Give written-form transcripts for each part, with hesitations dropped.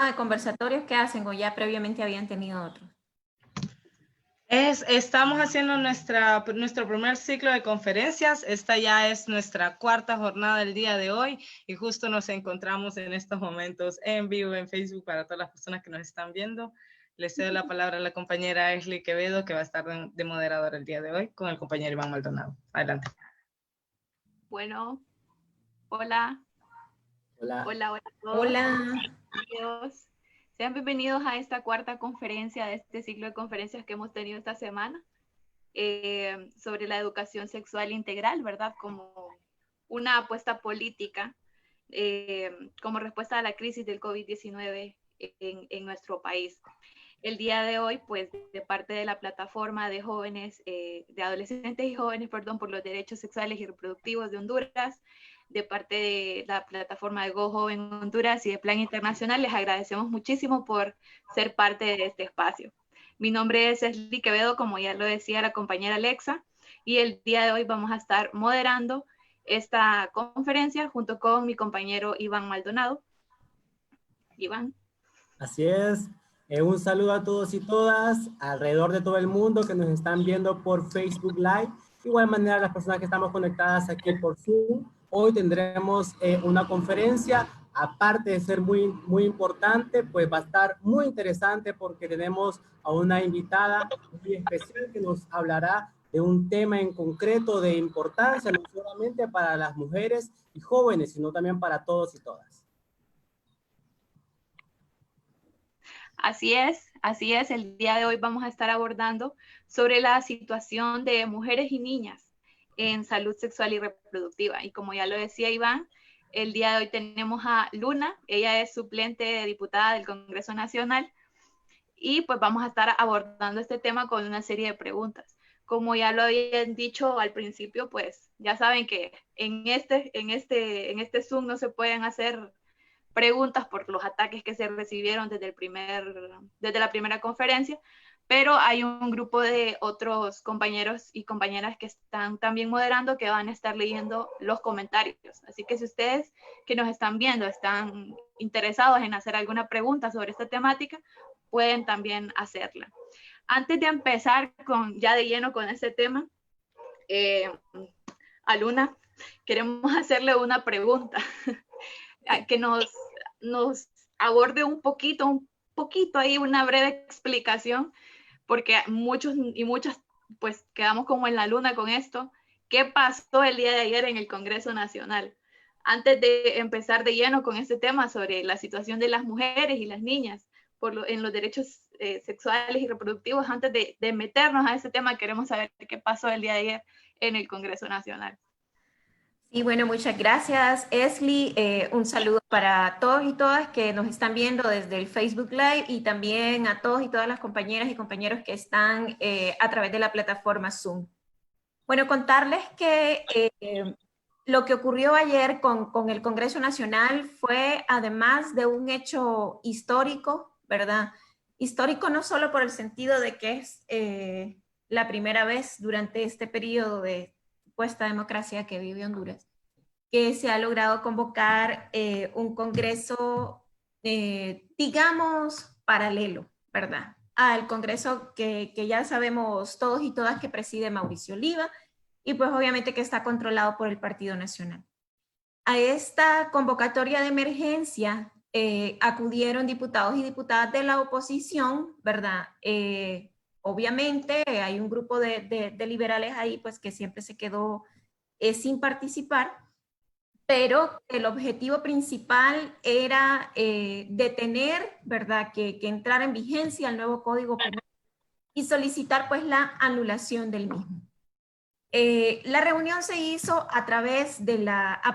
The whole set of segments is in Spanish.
de conversatorios que hacen o ya previamente habían tenido otros? Estamos haciendo nuestro primer ciclo de conferencias. Esta ya es nuestra cuarta jornada del día de hoy y justo nos encontramos en estos momentos en vivo en Facebook para todas las personas que nos están viendo. Le cedo la palabra a la compañera Ashley Quevedo, que va a estar de moderadora el día de hoy con el compañero Iván Maldonado. Adelante. Bueno, hola. Hola. Hola, hola a todos. Hola. Bienvenidos. Sean bienvenidos a esta cuarta conferencia de este ciclo de conferencias que hemos tenido esta semana sobre la educación sexual integral, ¿verdad? Como una apuesta política como respuesta a la crisis del COVID-19 en nuestro país. El día de hoy, pues, de parte de la plataforma de jóvenes, de adolescentes y jóvenes, perdón, por los derechos sexuales y reproductivos de Honduras, de parte de la plataforma de Go Joven Honduras y de Plan Internacional, les agradecemos muchísimo por ser parte de este espacio. Mi nombre es Ashley Quevedo, como ya lo decía la compañera Alexa, y el día de hoy vamos a estar moderando esta conferencia junto con mi compañero Iván Maldonado. Iván. Así es. Un saludo a todos y todas alrededor de todo el mundo que nos están viendo por Facebook Live. De igual manera, las personas que estamos conectadas aquí por Zoom. Hoy tendremos una conferencia, aparte de ser muy importante, pues va a estar muy interesante porque tenemos a una invitada muy especial que nos hablará de un tema en concreto de importancia, no solamente para las mujeres y jóvenes, sino también para todos y todas. Así es. El día de hoy vamos a estar abordando sobre la situación de mujeres y niñas en salud sexual y reproductiva. Y como ya lo decía Iván, el día de hoy tenemos a Luna, ella es suplente de diputada del Congreso Nacional, y pues vamos a estar abordando este tema con una serie de preguntas. Como ya lo habían dicho al principio, pues ya saben que en este Zoom no se pueden hacer preguntas por los ataques que se recibieron desde la primera conferencia, pero hay un grupo de otros compañeros y compañeras que están también moderando que van a estar leyendo los comentarios. Así que si ustedes que nos están viendo están interesados en hacer alguna pregunta sobre esta temática, pueden también hacerla. Antes de empezar ya de lleno con este tema, a Luna, queremos hacerle una pregunta que nos aborde un poquito ahí, una breve explicación, porque muchos y muchas pues quedamos como en la luna con esto. ¿Qué pasó el día de ayer en el Congreso Nacional? Antes de empezar de lleno con este tema sobre la situación de las mujeres y las niñas en los derechos sexuales y reproductivos, antes de meternos a ese tema, queremos saber qué pasó el día de ayer en el Congreso Nacional. Y bueno, muchas gracias, Ashley. Un saludo para todos y todas que nos están viendo desde el Facebook Live y también a todos y todas las compañeras y compañeros que están a través de la plataforma Zoom. Bueno, contarles que lo que ocurrió ayer con el Congreso Nacional fue, además de un hecho histórico, ¿verdad? Histórico no solo por el sentido de que es la primera vez durante este periodo de supuesta democracia que vive Honduras, que se ha logrado convocar un Congreso, digamos, paralelo, ¿verdad? Al Congreso que ya sabemos todos y todas que preside Mauricio Oliva, y pues obviamente que está controlado por el Partido Nacional. A esta convocatoria de emergencia acudieron diputados y diputadas de la oposición, ¿verdad? Obviamente hay un grupo de liberales ahí pues que siempre se quedó sin participar, pero el objetivo principal era detener, ¿verdad? Que entrara en vigencia el nuevo Código Penal y solicitar pues la anulación del mismo. La reunión se hizo a través de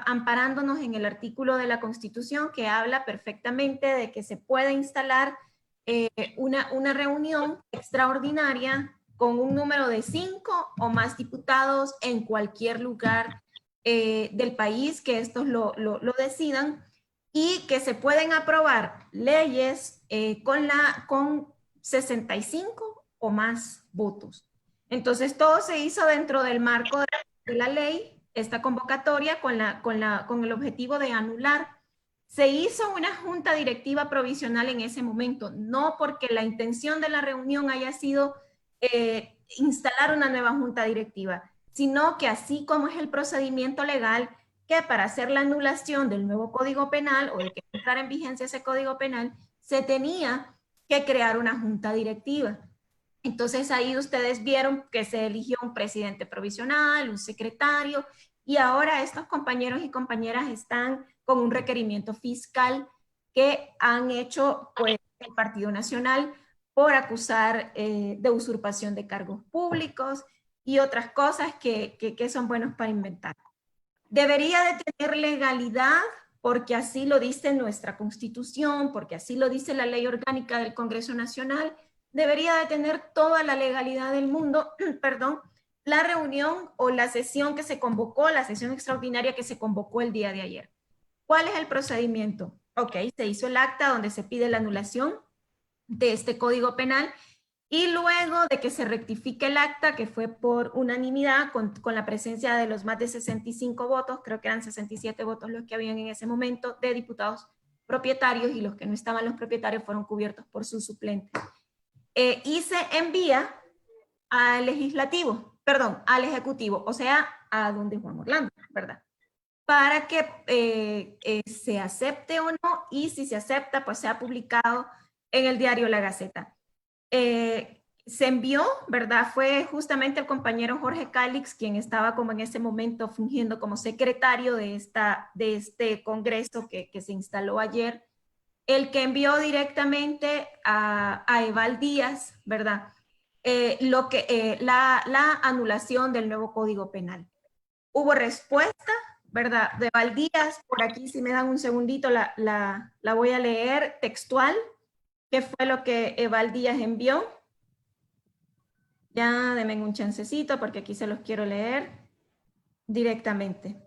amparándonos en el artículo de la Constitución que habla perfectamente de que se puede instalar una reunión extraordinaria con un número de 5 o más diputados en cualquier lugar del país, que estos lo decidan, y que se pueden aprobar leyes con 65 o más votos. Entonces, todo se hizo dentro del marco de la ley, esta convocatoria, con el objetivo de anular Se hizo una junta directiva provisional en ese momento, no porque la intención de la reunión haya sido instalar una nueva junta directiva, sino que así como es el procedimiento legal, que para hacer la anulación del nuevo Código Penal o de que entrara en vigencia ese Código Penal, se tenía que crear una junta directiva. Entonces ahí ustedes vieron que se eligió un presidente provisional, un secretario, y ahora estos compañeros y compañeras están con un requerimiento fiscal que han hecho pues, el Partido Nacional por acusar de usurpación de cargos públicos y otras cosas que son buenos para inventar. Debería de tener legalidad porque así lo dice nuestra Constitución, porque así lo dice la Ley Orgánica del Congreso Nacional, debería de tener toda la legalidad del mundo, perdón, la reunión o la sesión que se convocó, la sesión extraordinaria que se convocó el día de ayer. ¿Cuál es el procedimiento? Ok, se hizo el acta donde se pide la anulación de este Código Penal y luego de que se rectifique el acta, que fue por unanimidad, con la presencia de los más de 65 votos, creo que eran 67 votos los que habían en ese momento, de diputados propietarios, y los que no estaban los propietarios fueron cubiertos por sus suplentes. Y se envía al legislativo, perdón, al ejecutivo, o sea, a donde Juan Orlando, ¿verdad? Para que se acepte o no, y si se acepta, pues sea publicado en el diario La Gaceta. Se envió, ¿verdad? Fue justamente el compañero Jorge Calix quien estaba como en ese momento fungiendo como secretario de este congreso que se instaló ayer, el que envió directamente a Eval Díaz, ¿verdad? La anulación del nuevo Código Penal. Hubo respuesta, ¿verdad? De Eval Díaz, por aquí si me dan un segundito la voy a leer textual, que fue lo que Eval Díaz envió. Ya denme un chancecito porque aquí se los quiero leer directamente.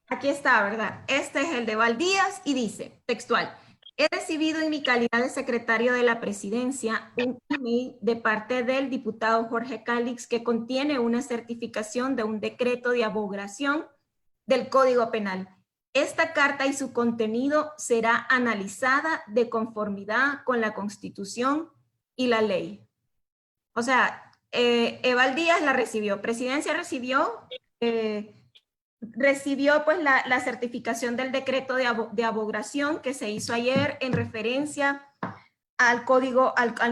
Aquí está, ¿verdad? Este es el de Eval Díaz y dice, textual, he recibido en mi calidad de secretario de la presidencia un email de parte del diputado Jorge Calix que contiene una certificación de un decreto de abrogación del Código Penal. Esta carta y su contenido será analizada de conformidad con la Constitución y la ley. O sea, Eval Díaz la recibió, Presidencia recibió pues la certificación del decreto de abrogación que se hizo ayer en referencia al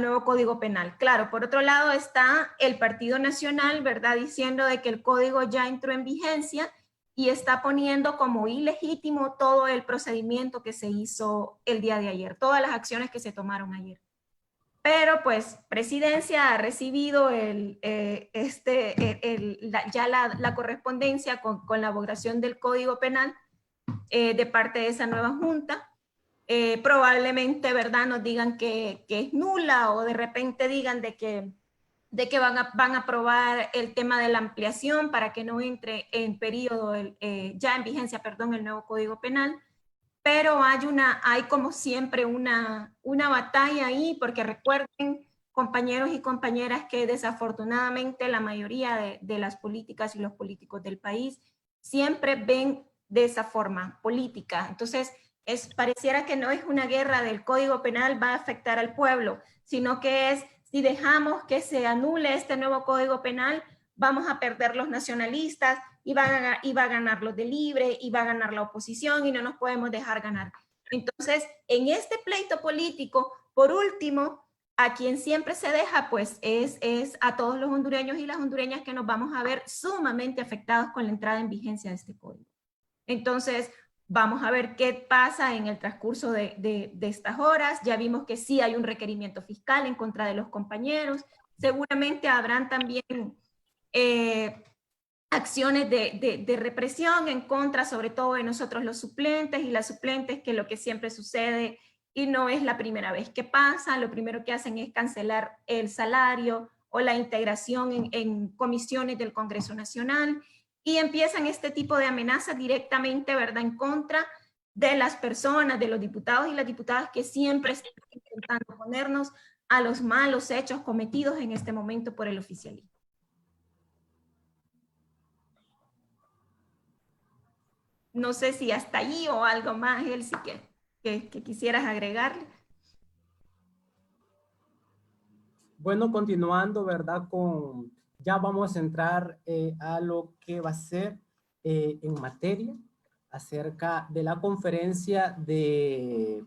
nuevo Código Penal. Claro, por otro lado está el Partido Nacional, ¿verdad? Diciendo de que el código ya entró en vigencia y está poniendo como ilegítimo todo el procedimiento que se hizo el día de ayer, todas las acciones que se tomaron ayer. Pero pues Presidencia ha recibido ya la correspondencia con la abrogación del Código Penal de parte de esa nueva junta. Probablemente, ¿verdad?, nos digan que es nula, o de repente digan de que van a aprobar el tema de la ampliación para que no entre en periodo, ya en vigencia, perdón, el nuevo Código Penal. Pero hay como siempre una batalla ahí, porque recuerden, compañeros y compañeras, que desafortunadamente la mayoría de las políticas y los políticos del país siempre ven de esa forma política. Entonces, pareciera que no es una guerra del Código Penal va a afectar al pueblo, sino que es, si dejamos que se anule este nuevo Código Penal, vamos a perder los nacionalistas, y va a ganar los de Libre, y va a ganar la oposición, y no nos podemos dejar ganar. Entonces, en este pleito político, por último, a quien siempre se deja, pues es a todos los hondureños y las hondureñas, que nos vamos a ver sumamente afectados con la entrada en vigencia de este código. Entonces, vamos a ver qué pasa en el transcurso de estas horas. Ya vimos que sí hay un requerimiento fiscal en contra de los compañeros. Seguramente habrán también acciones de represión en contra, sobre todo de nosotros los suplentes y las suplentes, que lo que siempre sucede, y no es la primera vez que pasa, lo primero que hacen es cancelar el salario o la integración en comisiones del Congreso Nacional, y empiezan este tipo de amenazas directamente, ¿verdad?, en contra de las personas, de los diputados y las diputadas que siempre están intentando ponernos a los malos hechos cometidos en este momento por el oficialismo. No sé si hasta ahí o algo más, Elsie, que quisieras agregarle. Bueno, continuando, ¿verdad? Ya vamos a entrar a lo que va a ser en materia acerca de la conferencia de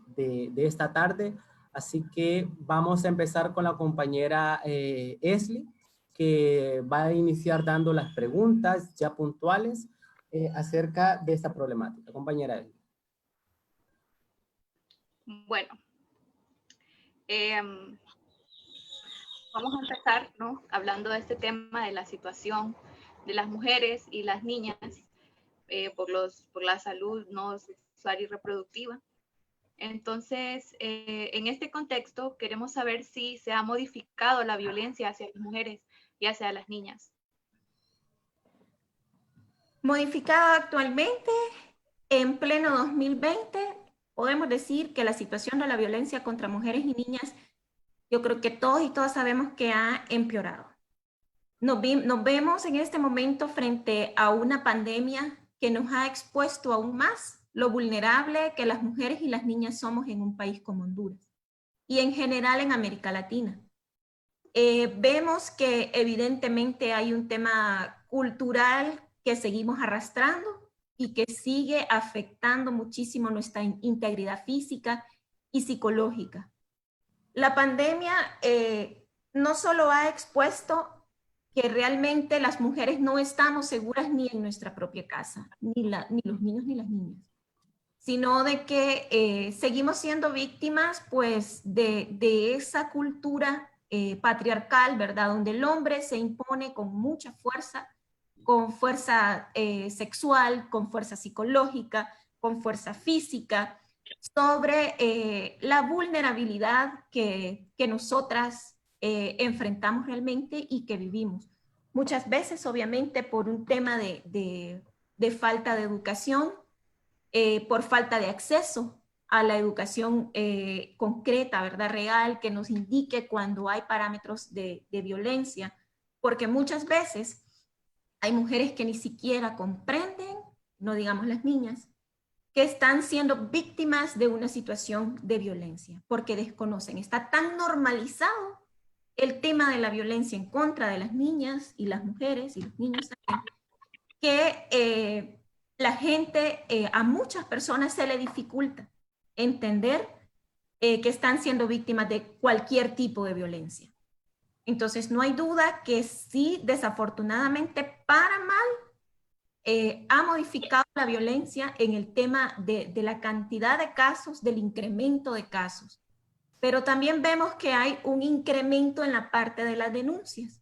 esta tarde. Así que vamos a empezar con la compañera Esli, que va a iniciar dando las preguntas ya puntuales acerca de esta problemática. Compañera Esli. Bueno, vamos a empezar, ¿no? Hablando de este tema de la situación de las mujeres y las niñas por la salud no sexual y reproductiva. Entonces, en este contexto, queremos saber si se ha modificado la violencia hacia las mujeres y hacia las niñas. Modificado actualmente, en pleno 2020, podemos decir que la situación de la violencia contra mujeres y niñas, yo creo que todos y todas sabemos que ha empeorado. Nos vemos en este momento frente a una pandemia que nos ha expuesto aún más lo vulnerable que las mujeres y las niñas somos en un país como Honduras y en general en América Latina. Vemos que evidentemente hay un tema cultural que seguimos arrastrando y que sigue afectando muchísimo nuestra integridad física y psicológica. La pandemia no solo ha expuesto que realmente las mujeres no estamos seguras ni en nuestra propia casa, ni los niños ni las niñas, sino de que seguimos siendo víctimas pues de esa cultura patriarcal, ¿verdad? Donde el hombre se impone con mucha fuerza, con fuerza sexual, con fuerza psicológica, con fuerza física, sobre la vulnerabilidad que nosotras enfrentamos realmente y que vivimos. Muchas veces, obviamente, por un tema de falta de educación, por falta de acceso a la educación concreta, ¿verdad? Real, que nos indique cuando hay parámetros de violencia, porque muchas veces hay mujeres que ni siquiera comprenden, no digamos las niñas, que están siendo víctimas de una situación de violencia, porque desconocen. Está tan normalizado el tema de la violencia en contra de las niñas y las mujeres y los niños también, que la gente, a muchas personas se le dificulta entender que están siendo víctimas de cualquier tipo de violencia. Entonces, no hay duda que sí, desafortunadamente, para mal, ha modificado la violencia en el tema de la cantidad de casos, del incremento de casos. Pero también vemos que hay un incremento en la parte de las denuncias.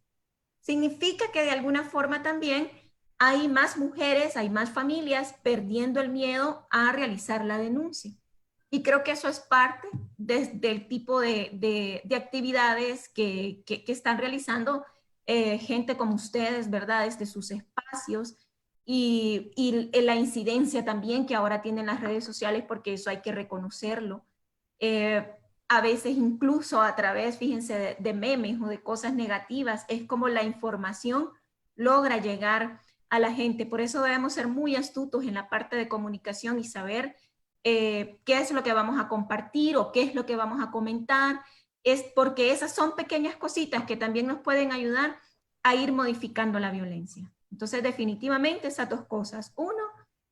Significa que de alguna forma también hay más mujeres, hay más familias perdiendo el miedo a realizar la denuncia. Y creo que eso es parte del tipo de actividades que están realizando gente como ustedes, ¿verdad? Desde sus espacios y la incidencia también que ahora tienen las redes sociales, porque eso hay que reconocerlo. A veces incluso a través, fíjense, de memes o de cosas negativas, es como la información logra llegar a la gente. Por eso debemos ser muy astutos en la parte de comunicación y saber qué es lo que vamos a compartir o qué es lo que vamos a comentar, es porque esas son pequeñas cositas que también nos pueden ayudar a ir modificando la violencia. Entonces, definitivamente esas dos cosas. Uno,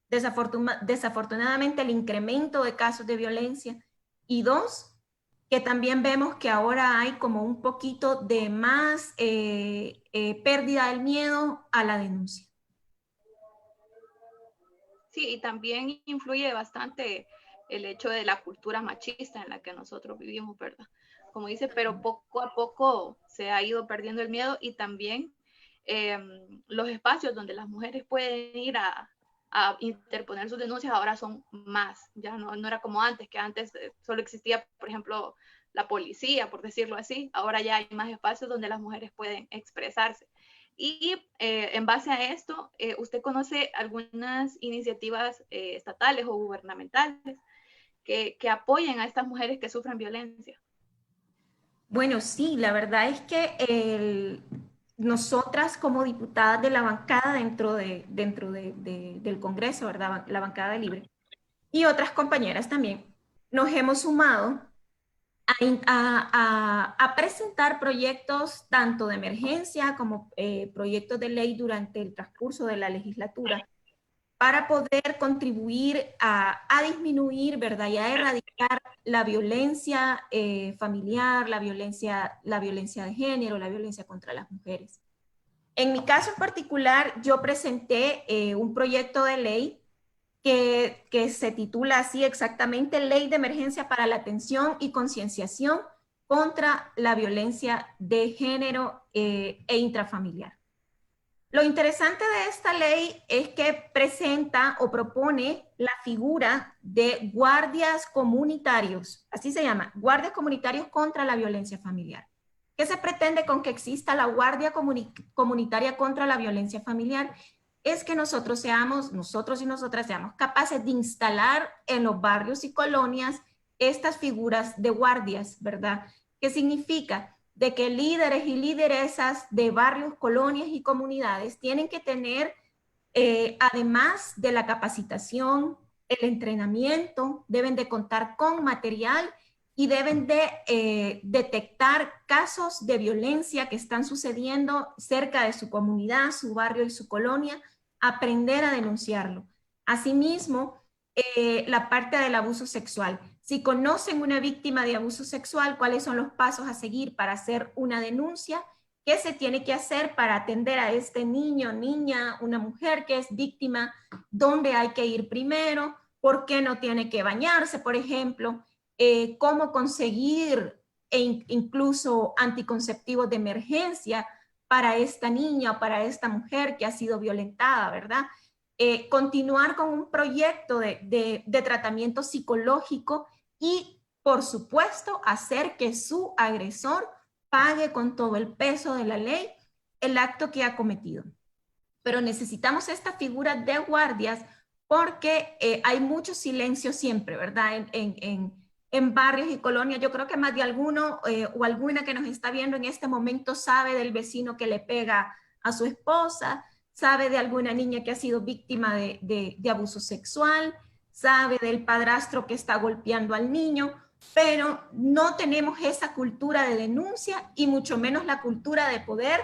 desafortunadamente el incremento de casos de violencia, y dos, que también vemos que ahora hay como un poquito de más pérdida del miedo a la denuncia. Sí, y también influye bastante el hecho de la cultura machista en la que nosotros vivimos, ¿verdad? Como dice, pero poco a poco se ha ido perdiendo el miedo y también los espacios donde las mujeres pueden ir a interponer sus denuncias ahora son más, ya no era como antes, que antes solo existía, por ejemplo, la policía, por decirlo así, ahora ya hay más espacios donde las mujeres pueden expresarse. Y en base a esto, ¿usted conoce algunas iniciativas estatales o gubernamentales que apoyen a estas mujeres que sufren violencia? Bueno, sí, la verdad es que nosotras como diputadas de la bancada del Congreso, ¿verdad? La bancada de Libre, y otras compañeras también, nos hemos sumado a presentar proyectos tanto de emergencia como proyectos de ley durante el transcurso de la legislatura para poder contribuir a disminuir, ¿verdad? Y a erradicar la violencia familiar, la violencia de género, la violencia contra las mujeres. En mi caso en particular, yo presenté un proyecto de ley que se titula así exactamente, Ley de Emergencia para la Atención y Concienciación contra la Violencia de Género e Intrafamiliar. Lo interesante de esta ley es que presenta o propone la figura de guardias comunitarios, así se llama, guardias comunitarios contra la violencia familiar. ¿Qué se pretende con que exista la guardia comunitaria contra la violencia familiar? Es que nosotros y nosotras seamos capaces de instalar en los barrios y colonias estas figuras de guardias, ¿verdad? ¿Qué significa? De que líderes y lideresas de barrios, colonias y comunidades tienen que tener, además de la capacitación, el entrenamiento, deben de contar con material y deben de detectar casos de violencia que están sucediendo cerca de su comunidad, su barrio y su colonia, aprender a denunciarlo. Asimismo, la parte del abuso sexual. Si conocen una víctima de abuso sexual, cuáles son los pasos a seguir para hacer una denuncia, qué se tiene que hacer para atender a este niño, niña, una mujer que es víctima, dónde hay que ir primero, por qué no tiene que bañarse, por ejemplo, cómo conseguir incluso anticonceptivos de emergencia para esta niña o para esta mujer que ha sido violentada, ¿verdad? Continuar con un proyecto de tratamiento psicológico y, por supuesto, hacer que su agresor pague con todo el peso de la ley el acto que ha cometido. Pero necesitamos esta figura de guardias porque hay mucho silencio siempre, ¿verdad? En barrios y colonias, yo creo que más de alguno o alguna que nos está viendo en este momento sabe del vecino que le pega a su esposa, sabe de alguna niña que ha sido víctima de abuso sexual, sabe del padrastro que está golpeando al niño, pero no tenemos esa cultura de denuncia y mucho menos la cultura de poder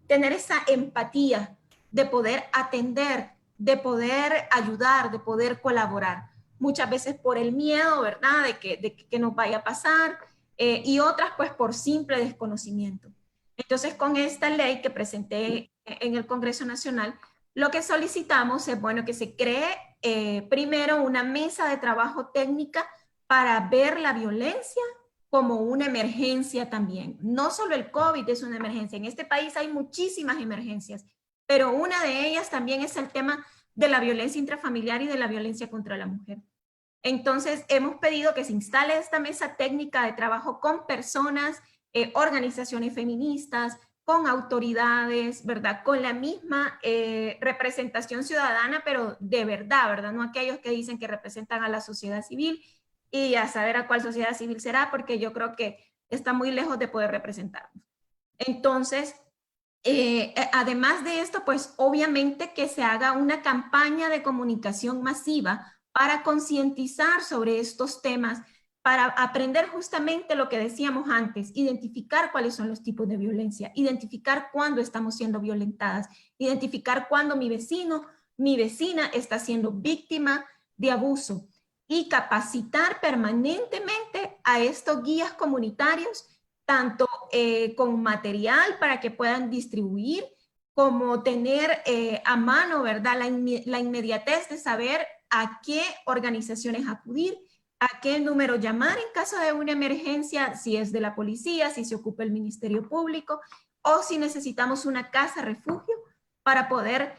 tener esa empatía, de poder atender, de poder ayudar, de poder colaborar. Muchas veces por el miedo, ¿verdad?, de que nos vaya a pasar, y otras pues por simple desconocimiento. Entonces, con esta ley que presenté en el Congreso Nacional, lo que solicitamos es, bueno, que se cree primero una mesa de trabajo técnica para ver la violencia como una emergencia también. No solo el COVID es una emergencia, en este país hay muchísimas emergencias, pero una de ellas también es el tema de la violencia intrafamiliar y de la violencia contra la mujer. Entonces, hemos pedido que se instale esta mesa técnica de trabajo con personas, organizaciones feministas, con autoridades, ¿verdad? Con la misma representación ciudadana, pero de verdad, ¿verdad? No aquellos que dicen que representan a la sociedad civil y a saber a cuál sociedad civil será, porque yo creo que está muy lejos de poder representarnos. Entonces, además de esto, pues obviamente que se haga una campaña de comunicación masiva para concientizar sobre estos temas, para aprender justamente lo que decíamos antes, identificar cuáles son los tipos de violencia, identificar cuándo estamos siendo violentadas, identificar cuándo mi vecino, mi vecina está siendo víctima de abuso y capacitar permanentemente a estos guías comunitarios, tanto con material para que puedan distribuir, como tener a mano, ¿verdad?, la inmediatez de saber a qué organizaciones acudir, a qué número llamar en caso de una emergencia, si es de la policía, si se ocupa el Ministerio Público, o si necesitamos una casa refugio para poder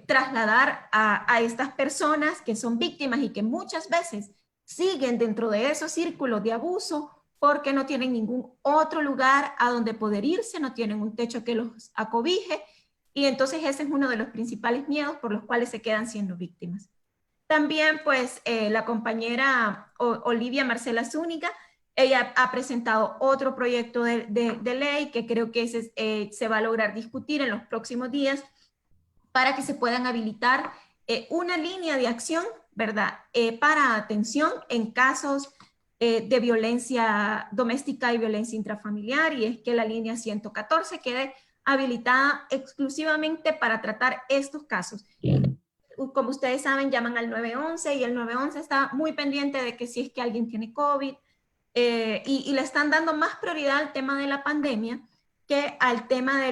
trasladar a estas personas que son víctimas y que muchas veces siguen dentro de esos círculos de abuso porque no tienen ningún otro lugar a donde poder irse, no tienen un techo que los acobije, y entonces ese es uno de los principales miedos por los cuales se quedan siendo víctimas. También, pues, la compañera Olivia Marcela Zúñiga Ella ha presentado otro proyecto de ley que creo que se va a lograr discutir en los próximos días para que se puedan habilitar una línea de acción, ¿verdad? Para atención en casos de violencia doméstica y violencia intrafamiliar, y es que la línea 114 quede habilitada exclusivamente para tratar estos casos. Como ustedes saben, llaman al 911 y el 911 está muy pendiente de que si es que alguien tiene COVID, y le están dando más prioridad al tema de la pandemia que al tema de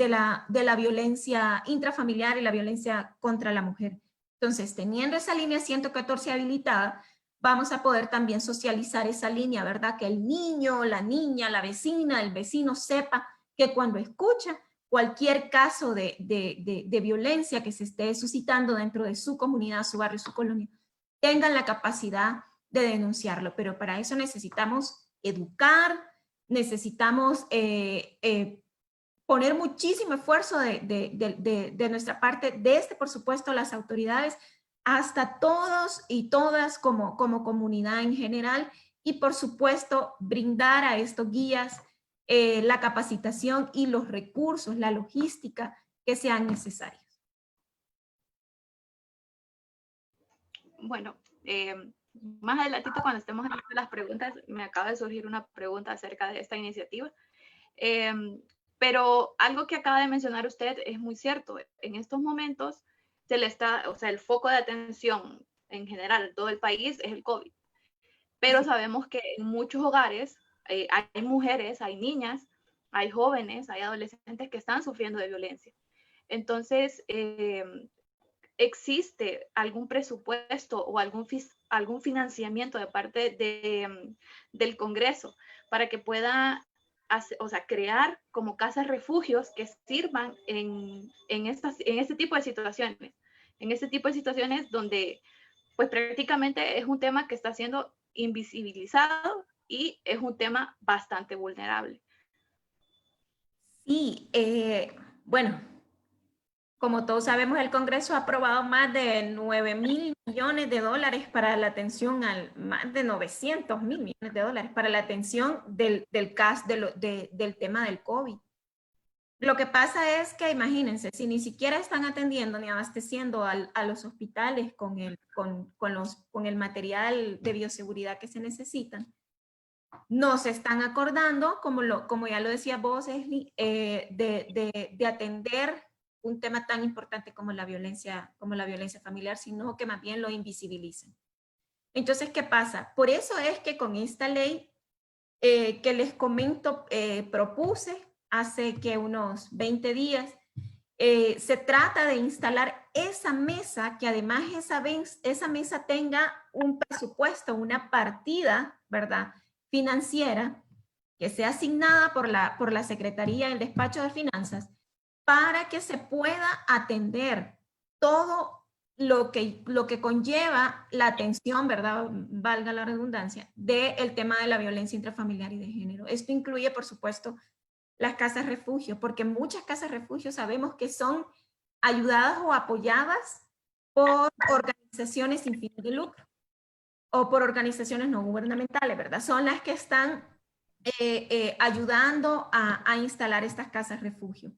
la violencia intrafamiliar y la violencia contra la mujer. Entonces, teniendo esa línea 114 habilitada, vamos a poder también socializar esa línea, ¿verdad? Que el niño, la niña, la vecina, el vecino sepa que cuando escucha cualquier caso de violencia que se esté suscitando dentro de su comunidad, su barrio, su colonia, tengan la capacidad de denunciarlo. Pero para eso necesitamos educar, necesitamos poner muchísimo esfuerzo de nuestra parte, desde, por supuesto, las autoridades, hasta todos y todas como comunidad en general, y por supuesto brindar a estos guías la capacitación y los recursos, la logística que sean necesarios. Bueno, más adelantito cuando estemos haciendo las preguntas, me acaba de surgir una pregunta acerca de esta iniciativa. Pero algo que acaba de mencionar usted es muy cierto. En estos momentos se le está, o sea, el foco de atención en general en todo el país es el COVID. Pero sabemos que en muchos hogares hay mujeres, hay niñas, hay jóvenes, hay adolescentes que están sufriendo de violencia. Entonces, ¿existe algún presupuesto o algún financiamiento de parte del Congreso para que pueda crear como casas refugios que sirvan en este tipo de situaciones? En este tipo de situaciones donde pues prácticamente es un tema que está siendo invisibilizado y es un tema bastante vulnerable. Sí, bueno, como todos sabemos, el Congreso ha aprobado más de 9.000 millones de dólares para la atención más de 900.000 millones de dólares para la atención del tema del COVID. Lo que pasa es que, imagínense, si ni siquiera están atendiendo ni abasteciendo a los hospitales con el material de bioseguridad que se necesitan, no se están acordando, como ya lo decía vos, Esli, de atender un tema tan importante como la violencia familiar, sino que más bien lo invisibilizan. Entonces, ¿qué pasa? Por eso es que con esta ley que les comento, propuse hace que unos 20 días, se trata de instalar esa mesa, que además esa mesa tenga un presupuesto, una partida, ¿verdad?, financiera, que sea asignada por la Secretaría del Despacho de Finanzas, para que se pueda atender todo lo que conlleva la atención, ¿verdad?, valga la redundancia, del tema de la violencia intrafamiliar y de género. Esto incluye, por supuesto, las casas refugio, porque muchas casas refugio sabemos que son ayudadas o apoyadas por organizaciones sin fines de lucro o por organizaciones no gubernamentales, ¿verdad? Son las que están ayudando a instalar estas casas refugio.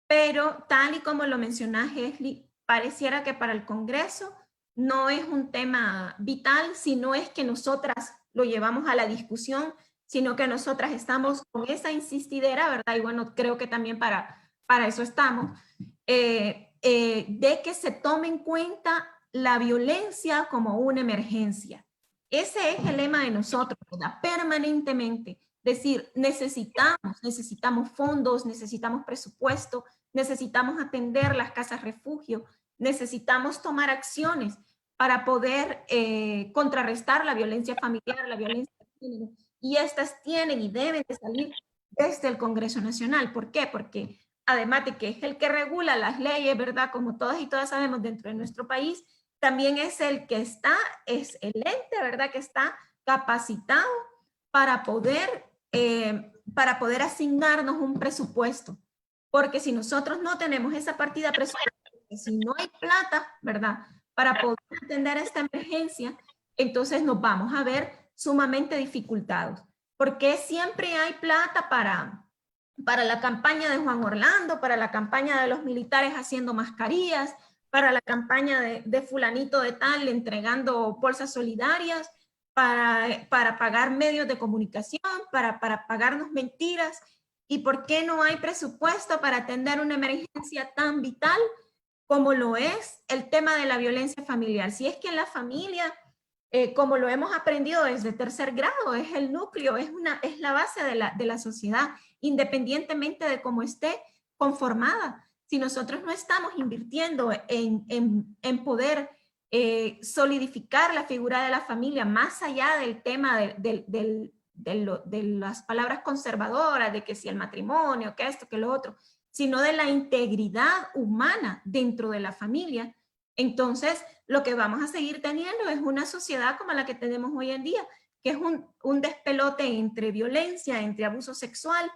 Pero tal y como lo mencionás, Esli, pareciera que para el Congreso no es un tema vital, sino es que nosotras lo llevamos a la discusión, sino que nosotras estamos con esa insistidera, ¿verdad? Y bueno, creo que también para eso estamos, de que se tome en cuenta la violencia como una emergencia. Ese es el lema de nosotros, ¿verdad? Permanentemente. Decir, necesitamos fondos, necesitamos presupuesto, necesitamos atender las casas refugio, necesitamos tomar acciones para poder contrarrestar la violencia familiar, la violencia de género. Y estas tienen y deben de salir desde el Congreso Nacional. ¿Por qué? Porque además de que es el que regula las leyes, ¿verdad?, como todas y todas sabemos dentro de nuestro país, también es el que es el ente, ¿verdad?, que está capacitado para poder asignarnos un presupuesto. Porque si nosotros no tenemos esa partida presupuestaria, si no hay plata, ¿verdad?, para poder atender esta emergencia, entonces nos vamos a ver sumamente dificultados. ¿Por qué siempre hay plata para la campaña de Juan Orlando, para la campaña de los militares haciendo mascarillas, para la campaña de fulanito de tal entregando bolsas solidarias, para pagar medios de comunicación, para pagarnos mentiras? ¿Y por qué no hay presupuesto para atender una emergencia tan vital como lo es el tema de la violencia familiar? Si es que en la familia, como lo hemos aprendido desde tercer grado, es el núcleo, es la base de la sociedad, independientemente de cómo esté conformada. Si nosotros no estamos invirtiendo en poder solidificar la figura de la familia, más allá del tema de las palabras conservadoras, de que si el matrimonio, que esto, que lo otro, sino de la integridad humana dentro de la familia, entonces lo que vamos a seguir teniendo es una sociedad como la que tenemos hoy en día, que es un despelote entre violencia, entre abuso sexual,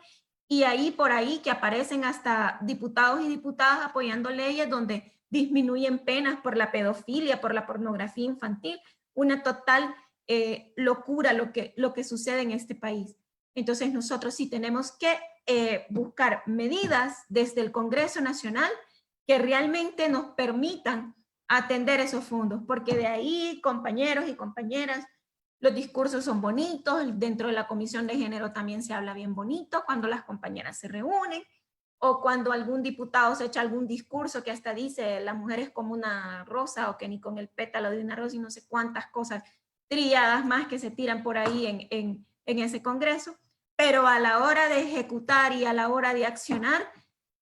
y ahí por ahí que aparecen hasta diputados y diputadas apoyando leyes donde disminuyen penas por la pedofilia, por la pornografía infantil, una total locura lo que sucede en este país. Entonces nosotros sí tenemos que buscar medidas desde el Congreso Nacional que realmente nos permitan atender esos fondos, porque de ahí, compañeros y compañeras, los discursos son bonitos, dentro de la Comisión de Género también se habla bien bonito cuando las compañeras se reúnen, o cuando algún diputado se echa algún discurso que hasta dice la mujer es como una rosa, o que ni con el pétalo de una rosa, y no sé cuántas cosas trilladas más que se tiran por ahí en ese Congreso, pero a la hora de ejecutar y a la hora de accionar,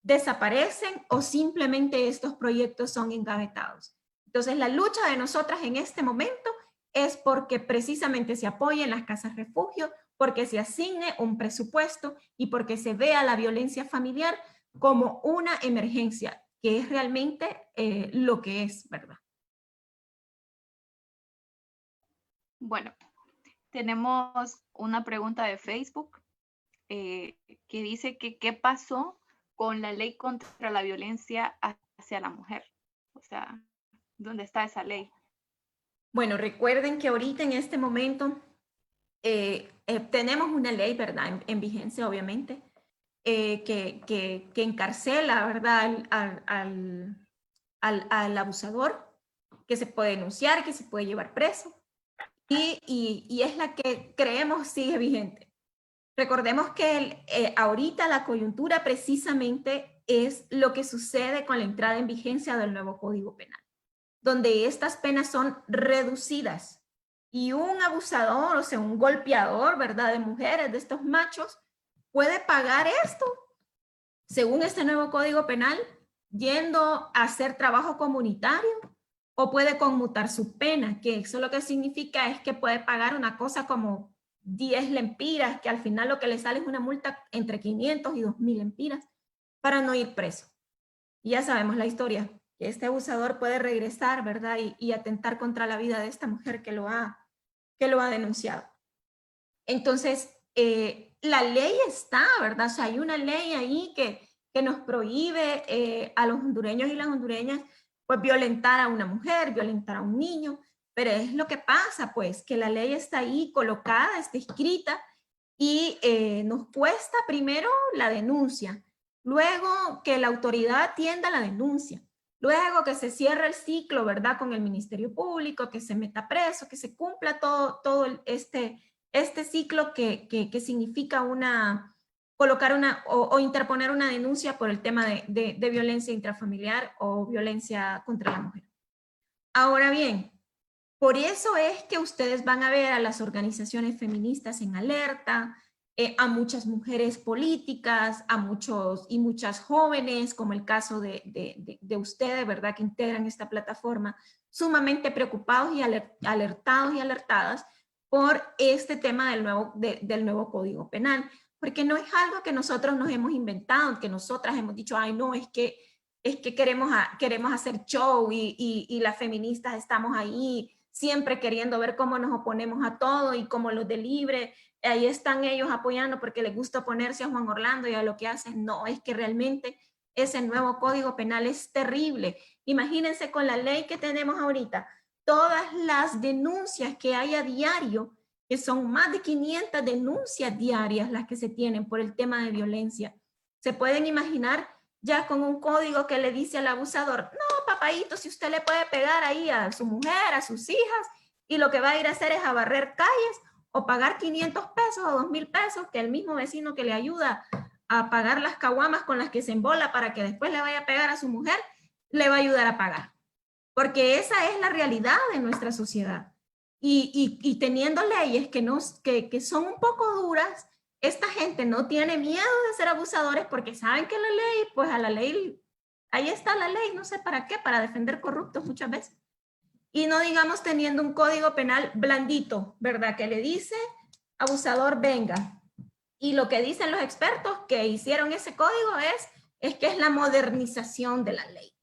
desaparecen o simplemente estos proyectos son engavetados. Entonces la lucha de nosotras en este momento es porque precisamente se apoyen las casas refugio, porque se asigne un presupuesto y porque se vea la violencia familiar como una emergencia, que es realmente lo que es, ¿verdad? Bueno, tenemos una pregunta de Facebook que dice que qué pasó con la ley contra la violencia hacia la mujer. O sea, ¿dónde está esa ley? Bueno, recuerden que ahorita en este momento tenemos una ley, ¿verdad? En vigencia, obviamente, que encarcela, ¿verdad? Al abusador, que se puede denunciar, que se puede llevar preso, y es la que creemos sigue vigente. Recordemos que ahorita la coyuntura precisamente es lo que sucede con la entrada en vigencia del nuevo Código Penal, donde estas penas son reducidas y un abusador, o sea, un golpeador, ¿verdad?, de mujeres, de estos machos, puede pagar esto, según este nuevo Código Penal, yendo a hacer trabajo comunitario, o puede conmutar su pena, que eso lo que significa es que puede pagar una cosa como 10 lempiras, que al final lo que le sale es una multa entre 500 y 2.000 lempiras, para no ir preso. Y ya sabemos la historia, que este abusador puede regresar, ¿verdad? Y atentar contra la vida de esta mujer que lo ha denunciado. Entonces, la ley está, ¿verdad? O sea, hay una ley ahí que nos prohíbe a los hondureños y las hondureñas, pues, violentar a una mujer, violentar a un niño, pero es lo que pasa, pues, que la ley está ahí colocada, está escrita, y nos cuesta primero la denuncia, luego que la autoridad atienda la denuncia, luego que se cierre el ciclo, ¿verdad?, con el Ministerio Público, que se meta preso, que se cumpla todo este ciclo que significa colocar o interponer una denuncia por el tema de violencia intrafamiliar o violencia contra la mujer. Ahora bien, por eso es que ustedes van a ver a las organizaciones feministas en alerta, a muchas mujeres políticas, a muchos y muchas jóvenes, como el caso de ustedes, ¿verdad?, que integran esta plataforma, sumamente preocupados y alertados y alertadas por este tema del nuevo Código Penal, porque no es algo que nosotros nos hemos inventado, que nosotras hemos dicho, ay, no, es que queremos hacer show y las feministas estamos ahí siempre queriendo ver cómo nos oponemos a todo y como los de Libre, ahí están ellos apoyando porque les gusta oponerse a Juan Orlando y a lo que hacen. No, es que realmente ese nuevo Código Penal es terrible. Imagínense con la ley que tenemos ahorita, todas las denuncias que hay a diario que son más de 500 denuncias diarias las que se tienen por el tema de violencia. Se pueden imaginar ya con un código que le dice al abusador, no, papaíto, si usted le puede pegar ahí a su mujer, a sus hijas, y lo que va a ir a hacer es a barrer calles o pagar 500 pesos o 2,000 pesos, que el mismo vecino que le ayuda a pagar las caguamas con las que se embola para que después le vaya a pegar a su mujer, le va a ayudar a pagar. Porque esa es la realidad de nuestra sociedad. Y teniendo leyes que son un poco duras, esta gente no tiene miedo de ser abusadores porque saben que la ley, pues a la ley, ahí está la ley, no sé para qué, para defender corruptos muchas veces. Y no digamos teniendo un código penal blandito, ¿verdad? Que le dice, abusador, venga. Y lo que dicen los expertos que hicieron ese código es que es la modernización de la ley.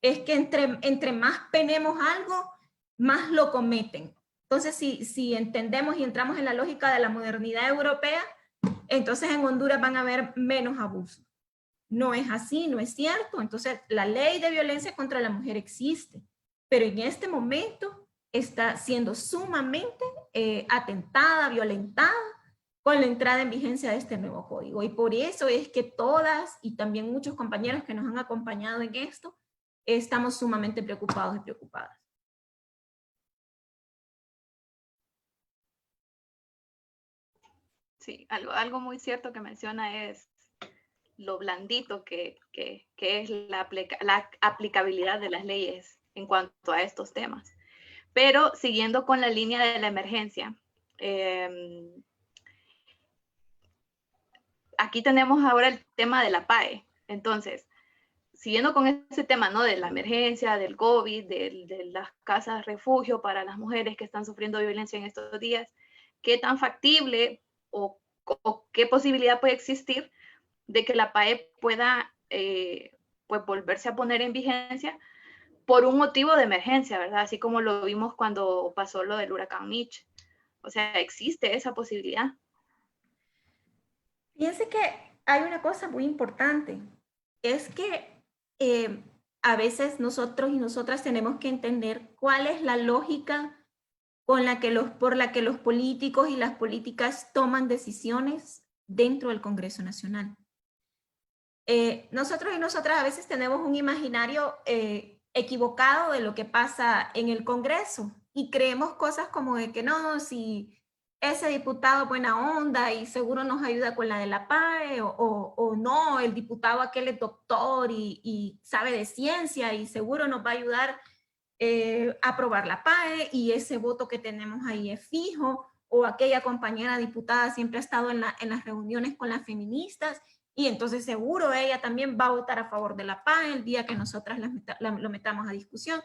Es que entre más penemos algo, más lo cometen. Entonces, si entendemos y entramos en la lógica de la modernidad europea, entonces en Honduras van a haber menos abusos. No es así, no es cierto. Entonces, la ley de violencia contra la mujer existe, pero en este momento está siendo sumamente atentada, violentada, con la entrada en vigencia de este nuevo código. Y por eso es que todas, y también muchos compañeros que nos han acompañado en esto, estamos sumamente preocupados y preocupadas. Sí, algo muy cierto que menciona es lo blandito que es la aplicabilidad de las leyes en cuanto a estos temas. Pero siguiendo con la línea de la emergencia, aquí tenemos ahora el tema de la PAE. Entonces, siguiendo con ese tema, ¿no? De la emergencia, del COVID, de las casas refugio para las mujeres que están sufriendo violencia en estos días, ¿qué tan factible o qué posibilidad puede existir de que la PAE pueda pues volverse a poner en vigencia por un motivo de emergencia, ¿verdad? Así como lo vimos cuando pasó lo del huracán Mitch. O sea, existe esa posibilidad. Fíjense que hay una cosa muy importante, es que a veces nosotros y nosotras tenemos que entender cuál es la lógica por la que los políticos y las políticas toman decisiones dentro del Congreso Nacional. Nosotros y nosotras a veces tenemos un imaginario equivocado de lo que pasa en el Congreso y creemos cosas como de que no, si ese diputado buena onda y seguro nos ayuda con la de la PAE o no, el diputado aquel es doctor y sabe de ciencia y seguro nos va a ayudar a aprobar la PAE y ese voto que tenemos ahí es fijo, o aquella compañera diputada siempre ha estado en las reuniones con las feministas y entonces seguro ella también va a votar a favor de la PAE el día que nosotras lo metamos a discusión.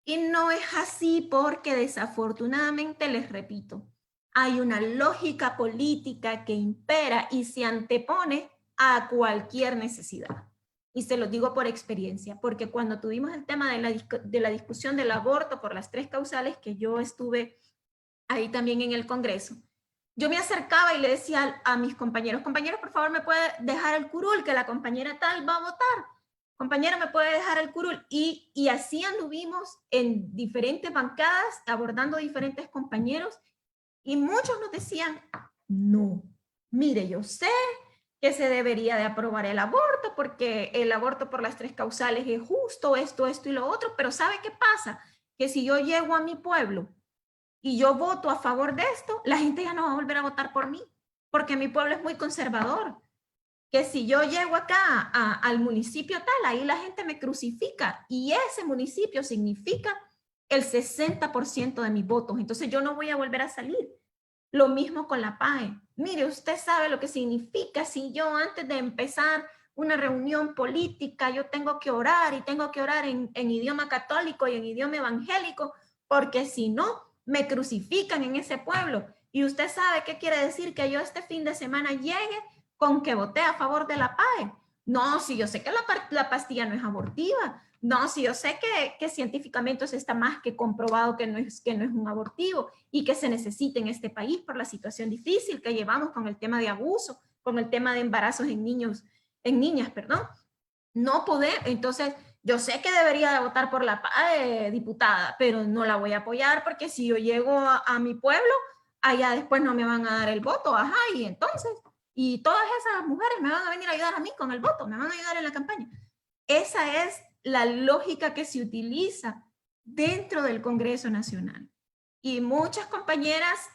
Y no es así porque desafortunadamente, les repito, hay una lógica política que impera y se antepone a cualquier necesidad. Y se lo digo por experiencia, porque cuando tuvimos el tema de la discusión del aborto por las 3 causales, que yo estuve ahí también en el Congreso, yo me acercaba y le decía a mis compañeros, por favor, ¿me puede dejar el curul? Que la compañera tal va a votar. Compañera, ¿me puede dejar el curul? Y así anduvimos en diferentes bancadas, abordando diferentes compañeros, y muchos nos decían, no, mire, yo sé que se debería de aprobar el aborto, porque el aborto por las 3 causales es justo, esto y lo otro, pero ¿sabe qué pasa? Que si yo llego a mi pueblo y yo voto a favor de esto, la gente ya no va a volver a votar por mí, porque mi pueblo es muy conservador. Que si yo llego acá al municipio tal, ahí la gente me crucifica y ese municipio significa el 60% de mis votos, entonces yo no voy a volver a salir. Lo mismo con la PAE. Mire, usted sabe lo que significa si yo antes de empezar una reunión política, yo tengo que orar y tengo que orar en idioma católico y en idioma evangélico, porque si no, me crucifican en ese pueblo. Y usted sabe qué quiere decir que yo este fin de semana llegue con que voté a favor de la PAE. No, si yo sé que la pastilla no es abortiva. No, si yo sé que científicamente eso está más que comprobado que no es un abortivo y que se necesita en este país por la situación difícil que llevamos con el tema de abuso, con el tema de embarazos en niñas, perdón. No poder, entonces yo sé que debería de votar por la PAE, diputada, pero no la voy a apoyar porque si yo llego a mi pueblo, allá después no me van a dar el voto, ajá, y entonces, y todas esas mujeres me van a venir a ayudar a mí con el voto, me van a ayudar en la campaña. Esa es la lógica que se utiliza dentro del Congreso Nacional. Y muchas compañeras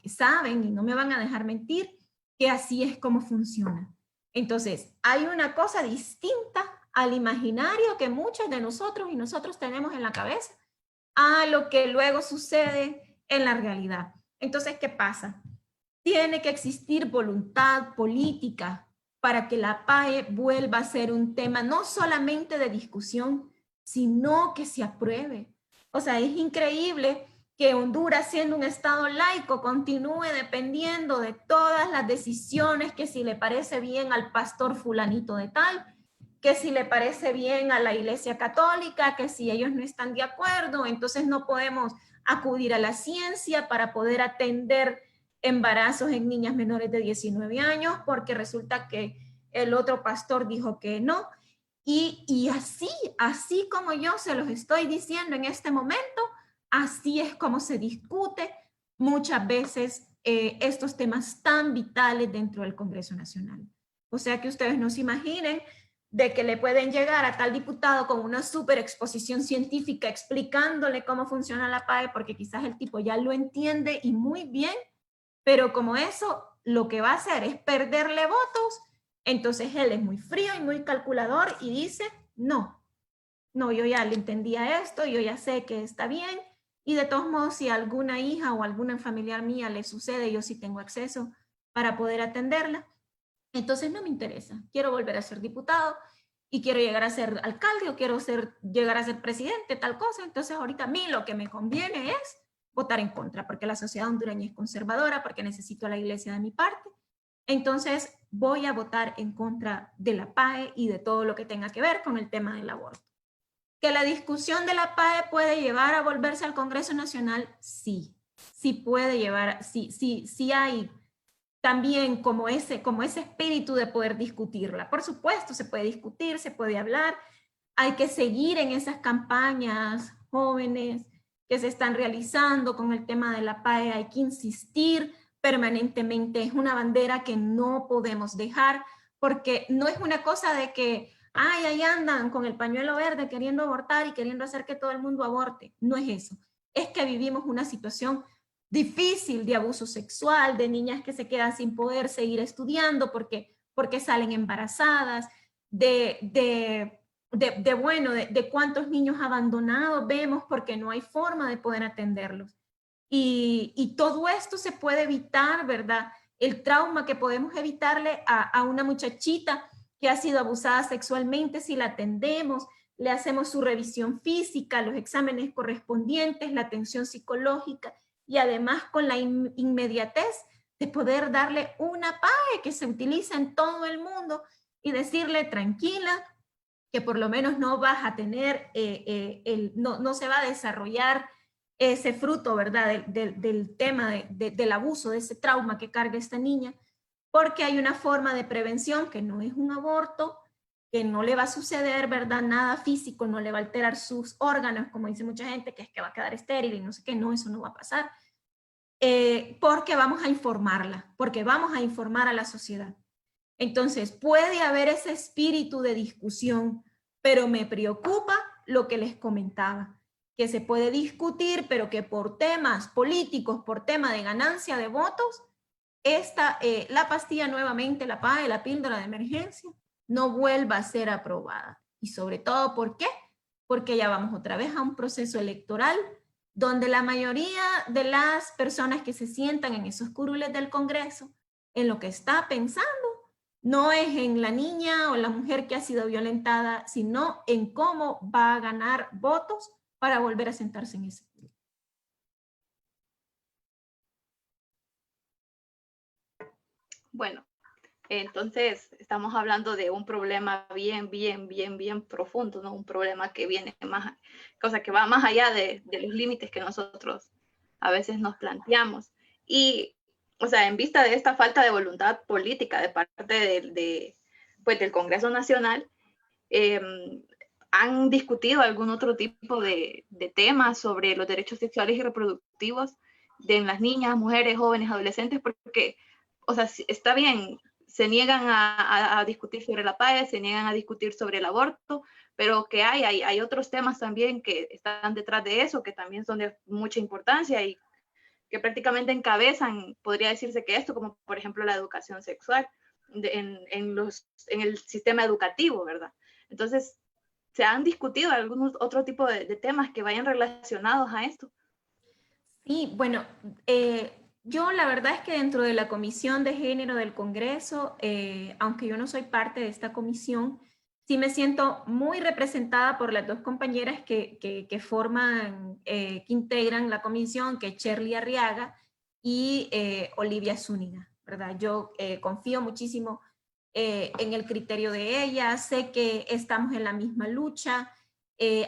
saben, y no me van a dejar mentir, que así es como funciona. Entonces, hay una cosa distinta al imaginario que muchos de nosotros y nosotros tenemos en la cabeza a lo que luego sucede en la realidad. Entonces, ¿qué pasa? Tiene que existir voluntad política para que la PAE vuelva a ser un tema no solamente de discusión, sino que se apruebe. O sea, es increíble que Honduras, siendo un estado laico, continúe dependiendo de todas las decisiones, que si le parece bien al pastor fulanito de tal, que si le parece bien a la Iglesia Católica, que si ellos no están de acuerdo, entonces no podemos acudir a la ciencia para poder atender embarazos en niñas menores de 19 años, porque resulta que el otro pastor dijo que no. Y así como yo se los estoy diciendo en este momento, así es como se discute muchas veces estos temas tan vitales dentro del Congreso Nacional. O sea que ustedes no se imaginen de que le pueden llegar a tal diputado con una súper exposición científica explicándole cómo funciona la PAE, porque quizás el tipo ya lo entiende y muy bien, pero como eso lo que va a hacer es perderle votos, entonces él es muy frío y muy calculador y dice, no, yo ya le entendía esto, yo ya sé que está bien, y de todos modos, si a alguna hija o alguna familiar mía le sucede, yo sí tengo acceso para poder atenderla, entonces no me interesa, quiero volver a ser diputado y quiero llegar a ser alcalde o quiero llegar a ser presidente, tal cosa, entonces ahorita a mí lo que me conviene es votar en contra, porque la sociedad hondureña es conservadora, porque necesito a la iglesia de mi parte, entonces voy a votar en contra de la PAE y de todo lo que tenga que ver con el tema del aborto. ¿Que la discusión de la PAE puede llevar a volverse al Congreso Nacional? Sí, sí puede llevar, sí hay también como ese espíritu de poder discutirla. Por supuesto, se puede discutir, se puede hablar, hay que seguir en esas campañas jóvenes que se están realizando con el tema de la PAE, hay que insistir permanentemente, es una bandera que no podemos dejar, porque no es una cosa de que, ay, ahí andan con el pañuelo verde queriendo abortar y queriendo hacer que todo el mundo aborte, no es eso, es que vivimos una situación difícil de abuso sexual, de niñas que se quedan sin poder seguir estudiando porque salen embarazadas, de cuántos niños abandonados vemos porque no hay forma de poder atenderlos. Y todo esto se puede evitar, ¿verdad? El trauma que podemos evitarle a una muchachita que ha sido abusada sexualmente si la atendemos, le hacemos su revisión física, los exámenes correspondientes, la atención psicológica, y además con la inmediatez de poder darle una PAE que se utiliza en todo el mundo y decirle tranquila, que por lo menos no vas a tener, no se va a desarrollar ese fruto, ¿verdad? Del tema del abuso, de ese trauma que carga esta niña, porque hay una forma de prevención que no es un aborto, que no le va a suceder, ¿verdad? Nada físico, no le va a alterar sus órganos, como dice mucha gente, que es que va a quedar estéril y no sé qué, no, eso no va a pasar. Porque vamos a informarla, porque vamos a informar a la sociedad. Entonces, puede haber ese espíritu de discusión, pero me preocupa lo que les comentaba, que se puede discutir, pero que por temas políticos, por tema de ganancia de votos, la pastilla nuevamente, la PAE, la píldora de emergencia, no vuelva a ser aprobada. Y sobre todo, ¿por qué? Porque ya vamos otra vez a un proceso electoral donde la mayoría de las personas que se sientan en esos curules del Congreso, en lo que está pensando, no es en la niña o la mujer que ha sido violentada, sino en cómo va a ganar votos para volver a sentarse en ese curul. Bueno, entonces estamos hablando de un problema bien profundo, ¿no? Un problema que viene más, cosa que va más allá de los límites que nosotros a veces nos planteamos. Y, o sea, en vista de esta falta de voluntad política de parte del Congreso Nacional, ¿Han discutido algún otro tipo de temas sobre los derechos sexuales y reproductivos de las niñas, mujeres, jóvenes, adolescentes? Porque, o sea, está bien, se niegan a discutir sobre la paz, se niegan a discutir sobre el aborto, pero que hay otros temas también que están detrás de eso, que también son de mucha importancia y que prácticamente encabezan, podría decirse que esto, como por ejemplo la educación sexual en el sistema educativo, ¿verdad? Entonces, ¿se han discutido algún otro tipo de temas que vayan relacionados a esto? Sí, bueno, yo la verdad es que dentro de la Comisión de Género del Congreso, aunque yo no soy parte de esta comisión, sí me siento muy representada por las dos compañeras que forman, que integran la comisión, que es Cherly Arriaga y Olivia Zúñiga, ¿verdad? Yo confío muchísimo en el criterio de ellas, sé que estamos en la misma lucha.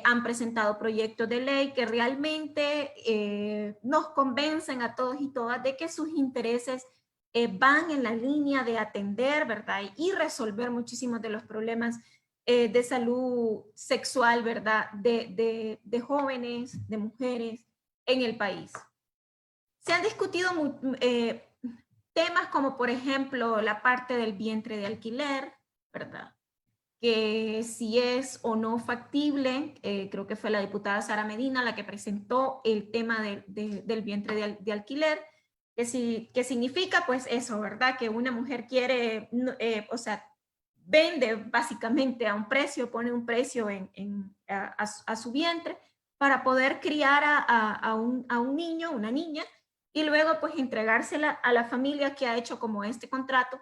Han presentado proyectos de ley que realmente nos convencen a todos y todas de que sus intereses van en la línea de atender, ¿verdad? Y resolver muchísimos de los problemas de salud sexual, ¿verdad? De jóvenes, de mujeres en el país. Se han discutido temas como, por ejemplo, la parte del vientre de alquiler, ¿verdad? Que si es o no factible, creo que fue la diputada Sara Medina la que presentó el tema del vientre de alquiler, que significa pues eso, ¿verdad? Que una mujer quiere, o sea, vende básicamente a un precio, pone un precio a su vientre para poder criar a un niño, una niña, y luego pues entregársela a la familia que ha hecho como este contrato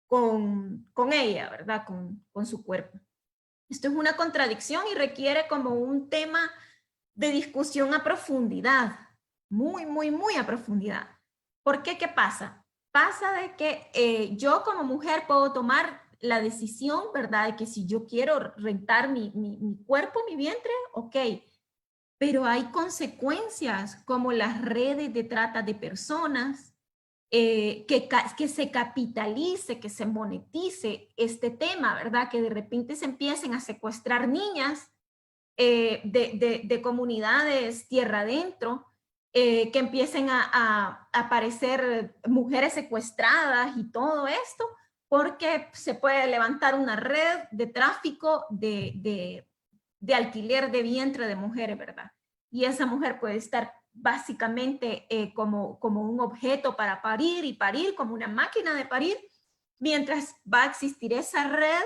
con ella, ¿verdad? Con su cuerpo. Esto es una contradicción y requiere como un tema de discusión a profundidad, muy, muy, muy a profundidad. ¿Por qué? ¿Qué pasa? Pasa de que yo como mujer puedo tomar la decisión, ¿verdad? De que si yo quiero rentar mi cuerpo, mi vientre, ok, pero hay consecuencias como las redes de trata de personas, que se capitalice, que se monetice este tema, ¿verdad? Que de repente se empiecen a secuestrar niñas de comunidades tierra adentro, que empiecen a aparecer mujeres secuestradas y todo esto, porque se puede levantar una red de tráfico de alquiler de vientre de mujeres, ¿verdad? Y esa mujer puede estar básicamente como un objeto para parir y parir, como una máquina de parir, mientras va a existir esa red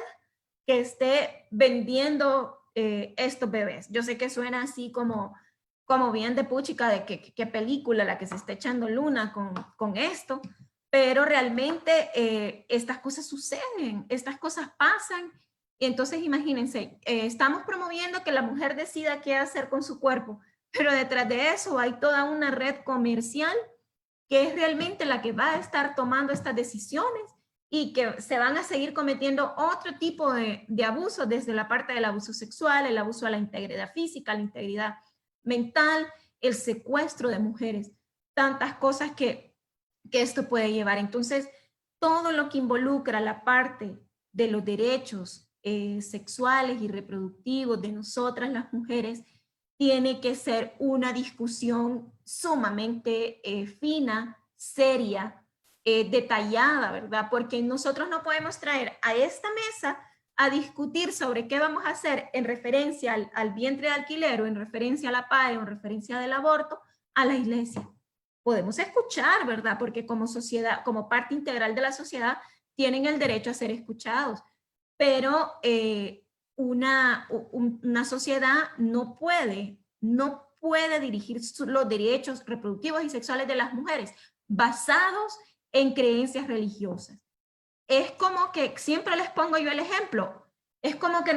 que esté vendiendo estos bebés. Yo sé que suena así como bien de puchica, de qué película la que se está echando Luna con esto, pero realmente estas cosas suceden, estas cosas pasan. Y entonces imagínense, estamos promoviendo que la mujer decida qué hacer con su cuerpo, pero detrás de eso hay toda una red comercial que es realmente la que va a estar tomando estas decisiones y que se van a seguir cometiendo otro tipo de abusos, desde la parte del abuso sexual, el abuso a la integridad física, la integridad mental, el secuestro de mujeres, tantas cosas que esto puede llevar. Entonces, todo lo que involucra la parte de los derechos sexuales y reproductivos de nosotras las mujeres tiene que ser una discusión sumamente fina, seria, detallada, ¿verdad? Porque nosotros no podemos traer a esta mesa a discutir sobre qué vamos a hacer en referencia al vientre de alquiler o en referencia a la PAE o en referencia del aborto a la iglesia. Podemos escuchar, ¿verdad? Porque como sociedad, como parte integral de la sociedad, tienen el derecho a ser escuchados. Pero una sociedad no puede dirigir los derechos reproductivos y sexuales de las mujeres basados en creencias religiosas. Es como que, siempre les pongo yo el ejemplo, es como que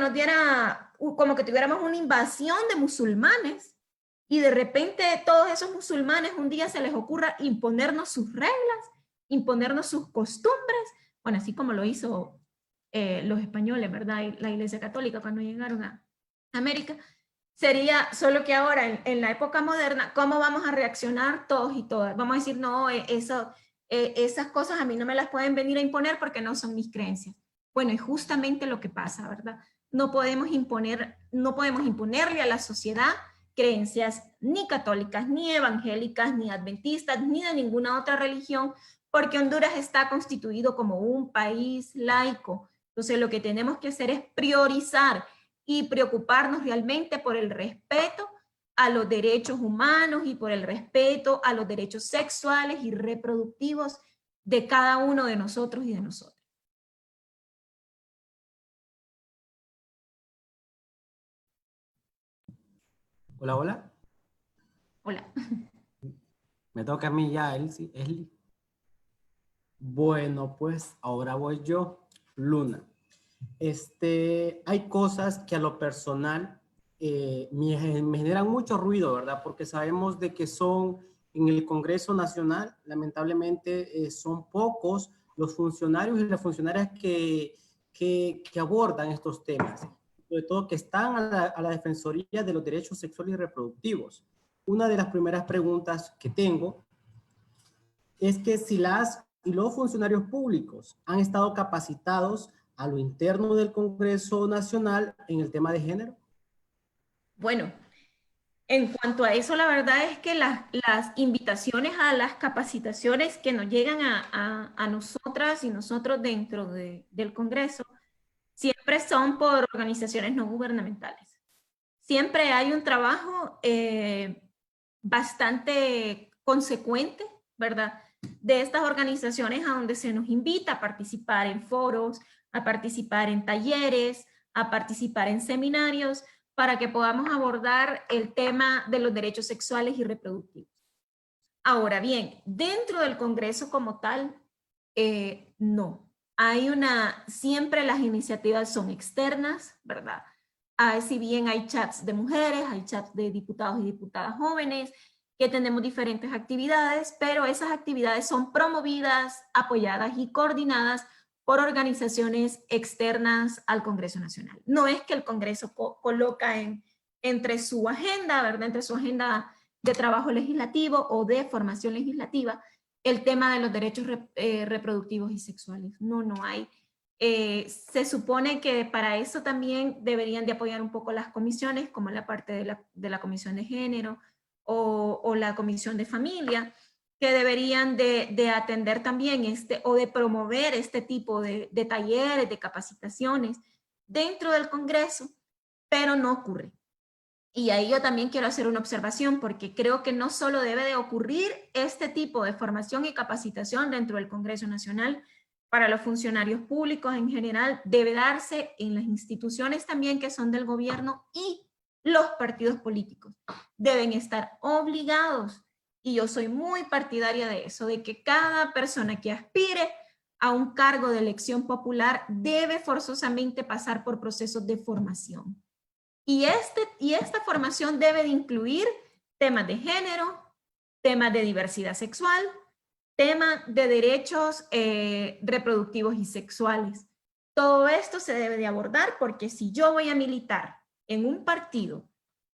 como que tuviéramos una invasión de musulmanes y de repente todos esos musulmanes un día se les ocurra imponernos sus reglas, imponernos sus costumbres, bueno, así como lo hizo los españoles, ¿verdad? Y la Iglesia Católica cuando llegaron a América. Sería solo que ahora, en la época moderna, ¿cómo vamos a reaccionar todos y todas? Vamos a decir, no, esas cosas a mí no me las pueden venir a imponer porque no son mis creencias. Bueno, es justamente lo que pasa, ¿verdad? No podemos imponerle a la sociedad creencias ni católicas, ni evangélicas, ni adventistas, ni de ninguna otra religión, porque Honduras está constituido como un país laico. Entonces, lo que tenemos que hacer es priorizar y preocuparnos realmente por el respeto a los derechos humanos y por el respeto a los derechos sexuales y reproductivos de cada uno de nosotros y de nosotras. Hola, hola. Hola. Me toca a mí ya, Esli. Bueno, pues ahora voy yo, Luna. Hay cosas que a lo personal me generan mucho ruido, ¿verdad? Porque sabemos de que son en el Congreso Nacional, lamentablemente son pocos los funcionarios y las funcionarias que abordan estos temas, sobre todo que están a la Defensoría de los Derechos Sexuales y Reproductivos. Una de las primeras preguntas que tengo es que si las y los funcionarios públicos han estado capacitados a lo interno del Congreso Nacional en el tema de género. Bueno, en cuanto a eso, la verdad es que las invitaciones a las capacitaciones que nos llegan a nosotras y nosotros dentro del Congreso siempre son por organizaciones no gubernamentales. Siempre hay un trabajo bastante consecuente, ¿verdad? De estas organizaciones a donde se nos invita a participar en foros, a participar en talleres, a participar en seminarios, para que podamos abordar el tema de los derechos sexuales y reproductivos. Ahora bien, dentro del Congreso como tal, no. Siempre las iniciativas son externas, ¿verdad? Si bien hay chats de mujeres, hay chats de diputados y diputadas jóvenes, que tenemos diferentes actividades, pero esas actividades son promovidas, apoyadas y coordinadas por organizaciones externas al Congreso Nacional. No es que el Congreso coloca entre su agenda, ¿verdad? Entre su agenda de trabajo legislativo o de formación legislativa, el tema de los derechos reproductivos y sexuales. No hay. Se supone que para eso también deberían de apoyar un poco las comisiones, como la parte de la Comisión de Género o la Comisión de Familia, que deberían de atender también o de promover este tipo de talleres, de capacitaciones dentro del Congreso, pero no ocurre. Y ahí yo también quiero hacer una observación, porque creo que no solo debe de ocurrir este tipo de formación y capacitación dentro del Congreso Nacional para los funcionarios públicos en general, debe darse en las instituciones también que son del gobierno, y los partidos políticos deben estar obligados, y yo soy muy partidaria de eso, de que cada persona que aspire a un cargo de elección popular debe forzosamente pasar por procesos de formación. Y esta formación debe de incluir temas de género, temas de diversidad sexual, temas de derechos reproductivos y sexuales. Todo esto se debe de abordar, porque si yo voy a militar en un partido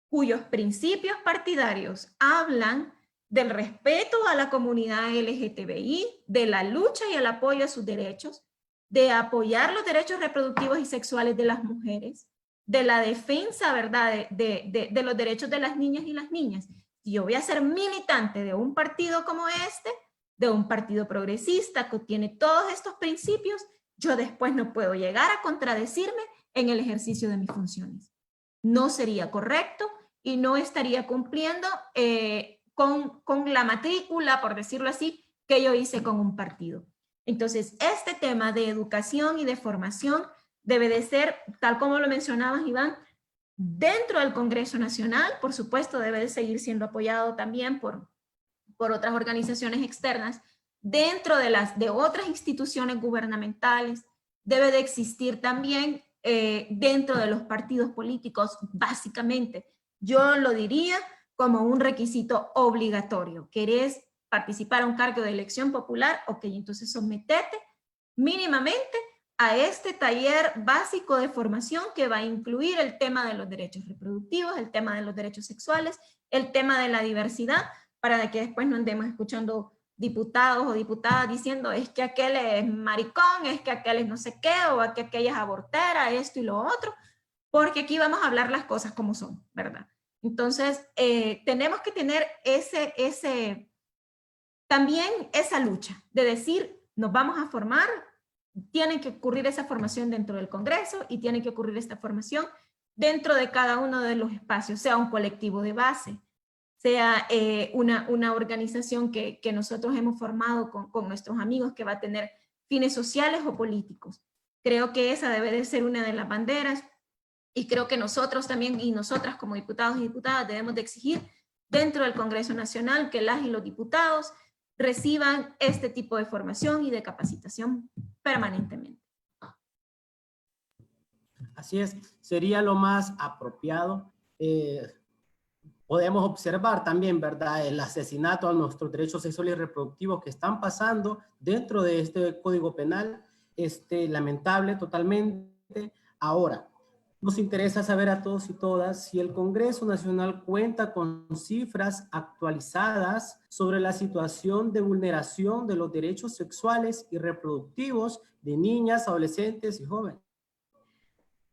cuyos principios partidarios hablan del respeto a la comunidad LGTBI, de la lucha y el apoyo a sus derechos, de apoyar los derechos reproductivos y sexuales de las mujeres, de la defensa, ¿verdad?, de los derechos de las niñas y las niñas. Si yo voy a ser militante de un partido como este, de un partido progresista que tiene todos estos principios, yo después no puedo llegar a contradecirme en el ejercicio de mis funciones. No sería correcto y no estaría cumpliendo con la matrícula, por decirlo así, que yo hice con un partido. Entonces, este tema de educación y de formación debe de ser, tal como lo mencionabas, Iván, dentro del Congreso Nacional. Por supuesto, debe de seguir siendo apoyado también por otras organizaciones externas. Dentro de otras instituciones gubernamentales, debe de existir también dentro de los partidos políticos, básicamente. Yo lo diría como un requisito obligatorio. ¿Querés participar a un cargo de elección popular? Ok, entonces sometete mínimamente a este taller básico de formación, que va a incluir el tema de los derechos reproductivos, el tema de los derechos sexuales, el tema de la diversidad, para que después no andemos escuchando diputados o diputadas diciendo es que aquel es maricón, es que aquel es no sé qué, o que aquella es abortera, esto y lo otro, porque aquí vamos a hablar las cosas como son, ¿verdad? Entonces, tenemos que tener también esa lucha de decir, nos vamos a formar, tiene que ocurrir esa formación dentro del Congreso y tiene que ocurrir esta formación dentro de cada uno de los espacios, sea un colectivo de base, sea una organización que nosotros hemos formado con nuestros amigos que va a tener fines sociales o políticos. Creo que esa debe de ser una de las banderas y creo que nosotros también y nosotras como diputados y diputadas debemos de exigir dentro del Congreso Nacional que las y los diputados reciban este tipo de formación y de capacitación permanentemente. Así es, sería lo más apropiado. Podemos observar también, ¿verdad?, el asesinato a nuestros derechos sexuales y reproductivos que están pasando dentro de este Código Penal, lamentable totalmente. Ahora, nos interesa saber a todos y todas si el Congreso Nacional cuenta con cifras actualizadas sobre la situación de vulneración de los derechos sexuales y reproductivos de niñas, adolescentes y jóvenes.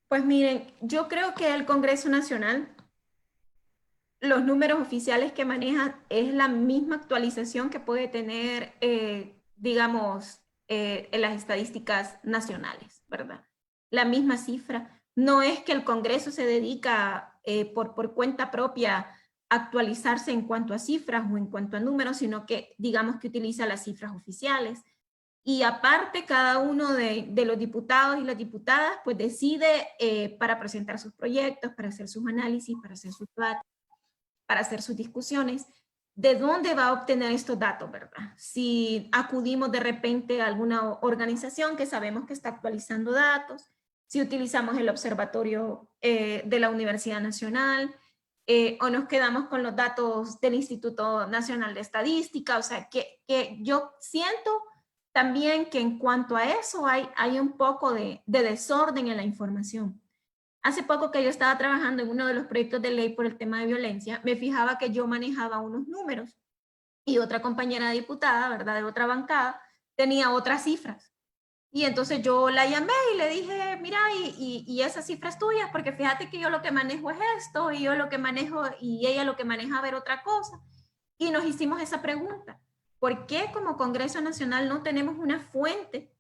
Pues miren, yo creo que el Congreso Nacional, los números oficiales que maneja es la misma actualización que puede tener, digamos, en las estadísticas nacionales, ¿verdad? La misma cifra. No es que el Congreso se dedica por cuenta propia a actualizarse en cuanto a cifras o en cuanto a números, sino que digamos que utiliza las cifras oficiales. Y aparte, cada uno de los diputados y las diputadas pues decide para presentar sus proyectos, para hacer sus análisis, para hacer sus debates, para hacer sus discusiones, de dónde va a obtener estos datos, ¿verdad? Si acudimos de repente a alguna organización que sabemos que está actualizando datos, si utilizamos el observatorio de la Universidad Nacional, o nos quedamos con los datos del Instituto Nacional de Estadística, o sea, que yo siento también que en cuanto a eso hay un poco de desorden en la información. Hace poco que yo estaba trabajando en uno de los proyectos de ley por el tema de violencia, me fijaba que yo manejaba unos números y otra compañera diputada, ¿verdad?, de otra bancada, tenía otras cifras. Y entonces yo la llamé y le dije, mira, y esas cifras tuyas, porque fíjate que yo lo que manejo es esto, y yo lo que manejo, y ella lo que maneja ver otra cosa. Y nos hicimos esa pregunta. ¿Por qué como Congreso Nacional no tenemos una fuente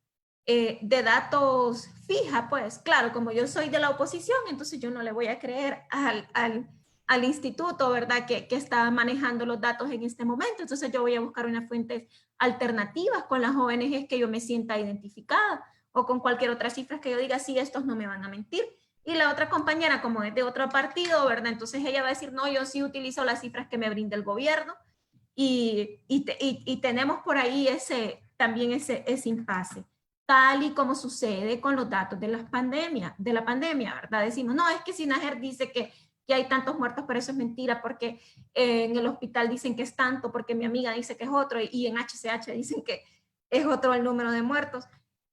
de datos fija? Pues claro, como yo soy de la oposición, entonces yo no le voy a creer al instituto, ¿verdad?, que está manejando los datos en este momento. Entonces yo voy a buscar unas fuentes alternativas con las ONGs que yo me sienta identificada o con cualquier otra cifra que yo diga, sí, estos no me van a mentir. Y la otra compañera, como es de otro partido, ¿verdad?, entonces ella va a decir, no, yo sí utilizo las cifras que me brinda el gobierno. Y tenemos por ahí también ese impasse, tal y como sucede con los datos de la pandemia, ¿verdad? Decimos, no, es que Sinajer dice que hay tantos muertos, pero eso es mentira, porque en el hospital dicen que es tanto, porque mi amiga dice que es otro, y en HCH dicen que es otro el número de muertos.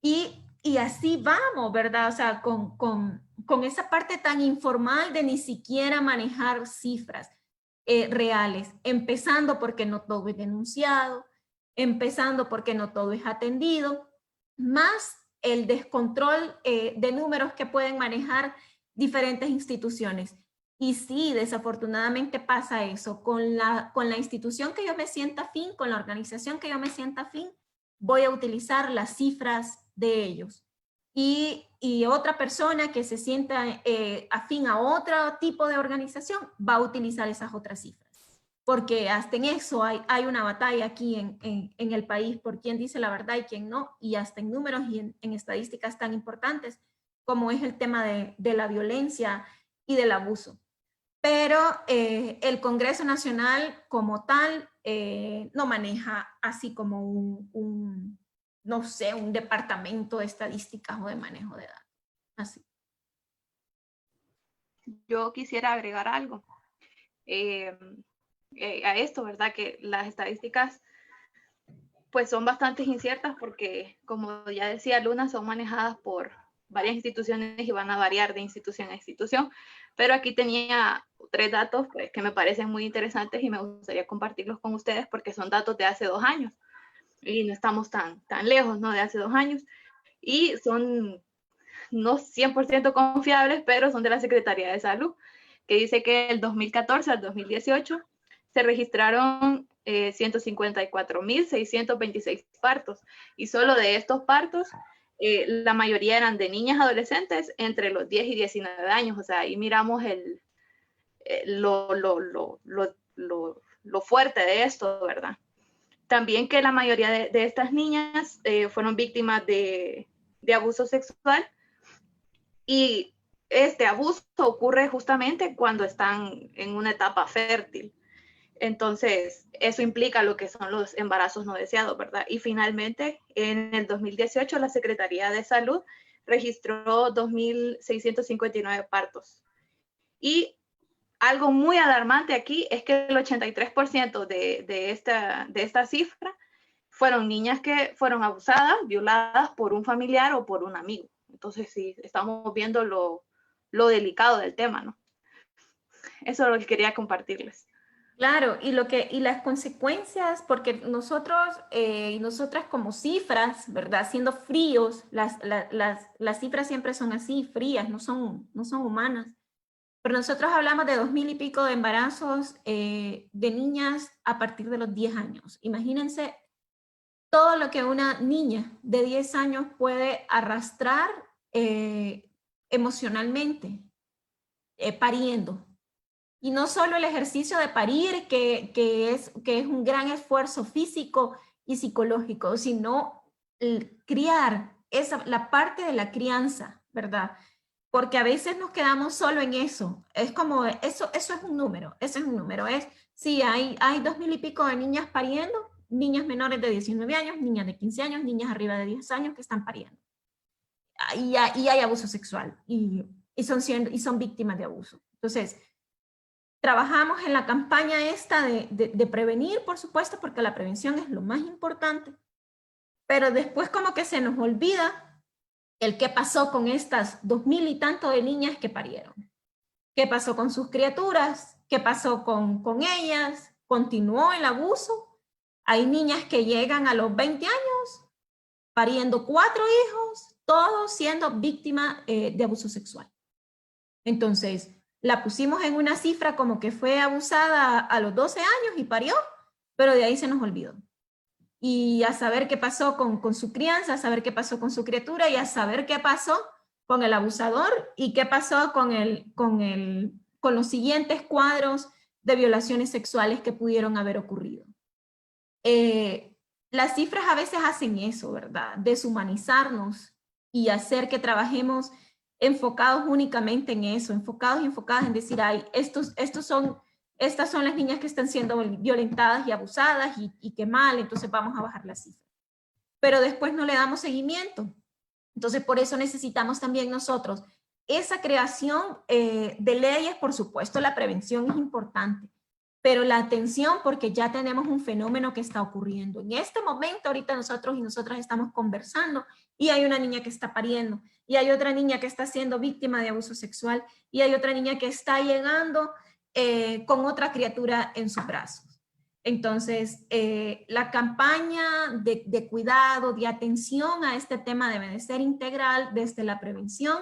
Y así vamos, ¿verdad? O sea, con esa parte tan informal de ni siquiera manejar cifras reales, empezando porque no todo es denunciado, empezando porque no todo es atendido, más el descontrol de números que pueden manejar diferentes instituciones. Y sí, desafortunadamente pasa eso. Con la institución que yo me sienta afín, con la organización que yo me sienta afín, voy a utilizar las cifras de ellos. Y otra persona que se sienta afín a otro tipo de organización va a utilizar esas otras cifras. Porque hasta en eso hay una batalla aquí en el país por quién dice la verdad y quién no, y hasta en números y en estadísticas tan importantes como es el tema de la violencia y del abuso. Pero el Congreso Nacional como tal no maneja así como no sé, un departamento de estadísticas o de manejo de datos. Así. Yo quisiera agregar algo a esto, ¿verdad? Que las estadísticas pues son bastante inciertas porque, como ya decía Luna, son manejadas por varias instituciones y van a variar de institución a institución. Pero aquí tenía 3 datos pues, que me parecen muy interesantes y me gustaría compartirlos con ustedes porque son datos de hace 2 años. y no estamos tan lejos, ¿no? De hace 2 años, y son no 100% confiables, pero son de la Secretaría de Salud, que dice que del 2014 al 2018 se registraron 154.626 partos, y solo de estos partos, la mayoría eran de niñas adolescentes entre los 10 y 19 años, o sea, ahí miramos lo fuerte de esto, ¿verdad? También que la mayoría de estas niñas fueron víctimas de abuso sexual, y este abuso ocurre justamente cuando están en una etapa fértil. Entonces, eso implica lo que son los embarazos no deseados, ¿verdad? Y finalmente, en el 2018, la Secretaría de Salud registró 2.659 partos. Y algo muy alarmante aquí es que el 83% de esta cifra fueron niñas que fueron abusadas, violadas por un familiar o por un amigo. Entonces, sí, estamos viendo lo delicado del tema, ¿no? Eso es lo que quería compartirles. Claro, y las consecuencias, porque nosotros y nosotras como cifras, ¿verdad? Siendo fríos, las cifras siempre son así, frías, no son humanas. Pero nosotros hablamos de 2.000 y pico de embarazos de niñas a partir de los 10 años. Imagínense todo lo que una niña de 10 años puede arrastrar emocionalmente, pariendo. Y no solo el ejercicio de parir, que es un gran esfuerzo físico y psicológico, sino criar, la parte de la crianza, ¿verdad? Porque a veces nos quedamos solo en eso. Es como, eso es un número, sí, hay 2.000 y pico de niñas pariendo, niñas menores de 19 años, niñas de 15 años, niñas arriba de 10 años que están pariendo. Y hay abuso sexual y son víctimas de abuso. Entonces, trabajamos en la campaña esta de prevenir, por supuesto, porque la prevención es lo más importante, pero después como que se nos olvida el qué pasó con estas 2.000 y tanto de niñas que parieron. ¿Qué pasó con sus criaturas? ¿Qué pasó con ellas? ¿Continuó el abuso? Hay niñas que llegan a los 20 años pariendo 4 hijos, todos siendo víctimas de abuso sexual. Entonces, la pusimos en una cifra como que fue abusada a los 12 años y parió, pero de ahí se nos olvidó. Y a saber qué pasó con su crianza, a saber qué pasó con su criatura y a saber qué pasó con el abusador y qué pasó con los siguientes cuadros de violaciones sexuales que pudieron haber ocurrido. Las cifras a veces hacen eso, ¿verdad? Deshumanizarnos y hacer que trabajemos enfocados únicamente en eso, enfocadas en decir, ay, estas son las niñas que están siendo violentadas y abusadas y qué mal, entonces vamos a bajar la cifra. Pero después no le damos seguimiento. Entonces, por eso necesitamos también nosotros esa creación de leyes, por supuesto, la prevención es importante, pero la atención porque ya tenemos un fenómeno que está ocurriendo. En este momento, ahorita nosotros y nosotras estamos conversando y hay una niña que está pariendo y hay otra niña que está siendo víctima de abuso sexual y hay otra niña que está llegando con otra criatura en sus brazos. Entonces, la campaña de cuidado, de atención a este tema debe de ser integral desde la prevención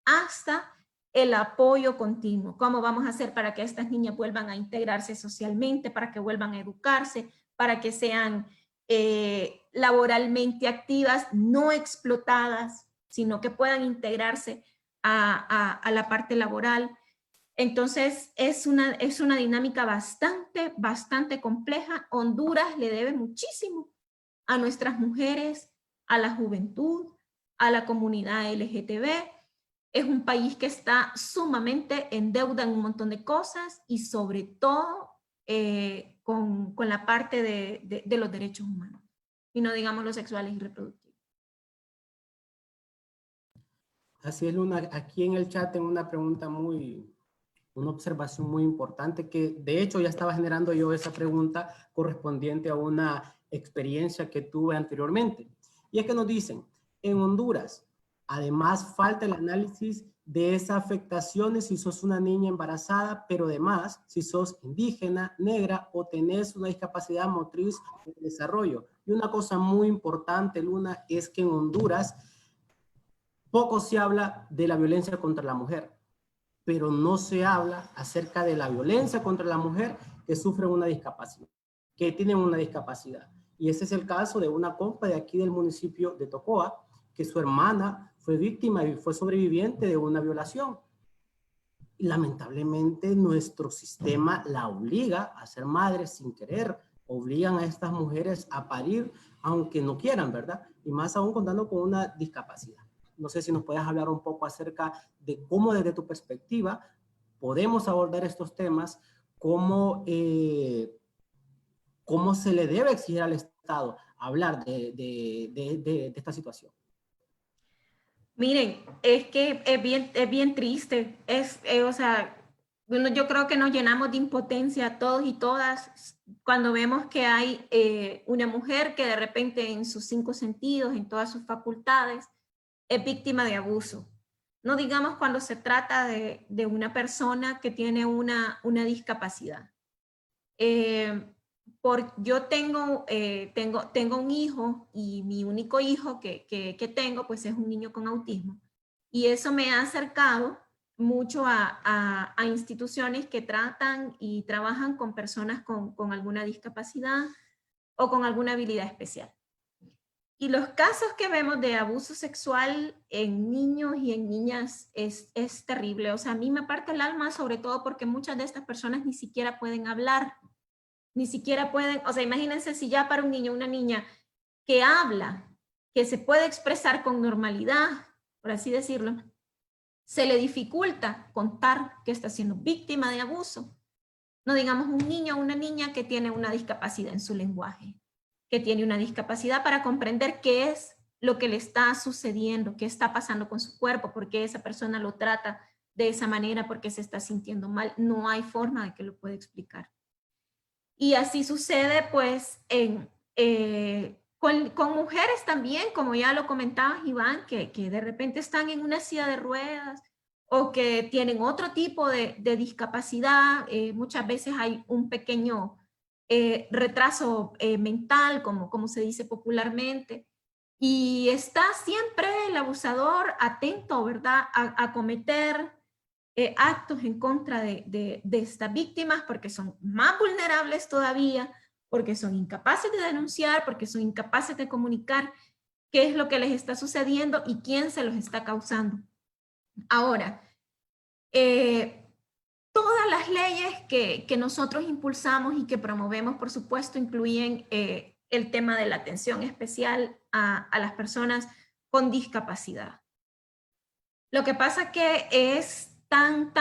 hasta el apoyo continuo. ¿Cómo vamos a hacer para que estas niñas vuelvan a integrarse socialmente, para que vuelvan a educarse, para que sean laboralmente activas, no explotadas, sino que puedan integrarse a la parte laboral? Entonces, es una dinámica bastante compleja. Honduras le debe muchísimo a nuestras mujeres, a la juventud, a la comunidad LGTB. Es un país que está sumamente en deuda en un montón de cosas y sobre todo con la parte de los derechos humanos y no digamos los sexuales y reproductivos. Así es, Luna. Aquí en el chat tengo una pregunta una observación muy importante que de hecho ya estaba generando yo esa pregunta correspondiente a una experiencia que tuve anteriormente. Y es que nos dicen, en Honduras Además, falta el análisis de esas afectaciones si sos una niña embarazada, pero además si sos indígena, negra o tenés una discapacidad motriz de desarrollo. Y una cosa muy importante, Luna, es que en Honduras poco se habla de la violencia contra la mujer, pero no se habla acerca de la violencia contra la mujer que sufre una discapacidad, que tienen una discapacidad. Y ese es el caso de una compa de aquí del municipio de Tocoa, que su hermana fue víctima y fue sobreviviente de una violación. Y lamentablemente nuestro sistema la obliga a ser madre sin querer, obligan a estas mujeres a parir aunque no quieran, ¿verdad? Y más aún contando con una discapacidad. No sé si nos puedes hablar un poco acerca de cómo desde tu perspectiva podemos abordar estos temas, cómo se le debe exigir al Estado hablar de esta situación. Miren, es que es bien triste. O sea, bueno, yo creo que nos llenamos de impotencia todos y todas cuando vemos que hay una mujer que de repente en sus 5 sentidos, en todas sus facultades, es víctima de abuso. No digamos cuando se trata de una persona que tiene una discapacidad. Yo tengo un hijo y mi único hijo que tengo pues es un niño con autismo y eso me ha acercado mucho a instituciones que tratan y trabajan con personas con alguna discapacidad o con alguna habilidad especial. Y los casos que vemos de abuso sexual en niños y en niñas es terrible. O sea, a mí me parte el alma, sobre todo porque muchas de estas personas ni siquiera pueden hablar. Ni siquiera pueden, o sea, imagínense si ya para un niño o una niña que habla, que se puede expresar con normalidad, por así decirlo, se le dificulta contar que está siendo víctima de abuso. No digamos un niño o una niña que tiene una discapacidad en su lenguaje, que tiene una discapacidad para comprender qué es lo que le está sucediendo, qué está pasando con su cuerpo, por qué esa persona lo trata de esa manera, porque se está sintiendo mal. No hay forma de que lo pueda explicar. Y así sucede pues con mujeres también, como ya lo comentaba Iván, que de repente están en una silla de ruedas o que tienen otro tipo de discapacidad. Muchas veces hay un pequeño retraso mental, como se dice popularmente. Y está siempre el abusador atento, ¿verdad?, a cometer actos en contra de estas víctimas porque son más vulnerables todavía, porque son incapaces de denunciar, porque son incapaces de comunicar qué es lo que les está sucediendo y quién se los está causando. Ahora, todas las leyes que nosotros impulsamos y que promovemos, por supuesto, incluyen el tema de la atención especial a las personas con discapacidad. Lo que pasa que es tan,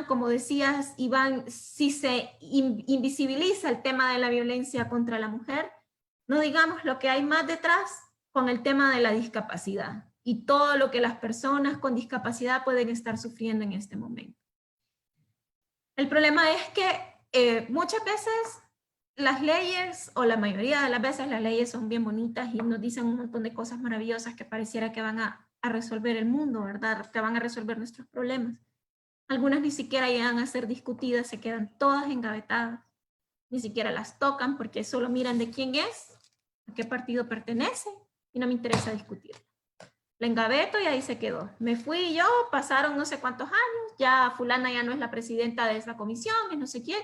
como decías, Iván, si se invisibiliza el tema de la violencia contra la mujer, no digamos lo que hay más detrás con el tema de la discapacidad y todo lo que las personas con discapacidad pueden estar sufriendo en este momento. El problema es que muchas veces las leyes, o la mayoría de las veces las leyes son bien bonitas y nos dicen un montón de cosas maravillosas que pareciera que van a resolver el mundo, ¿verdad? Que van a resolver nuestros problemas. Algunas ni siquiera llegan a ser discutidas, se quedan todas engavetadas, ni siquiera las tocan porque solo miran de quién es, a qué partido pertenece y no me interesa discutir. La engaveto y ahí se quedó. Me fui yo, pasaron no sé cuántos años, ya fulana ya no es la presidenta de esa comisión, es no sé quién,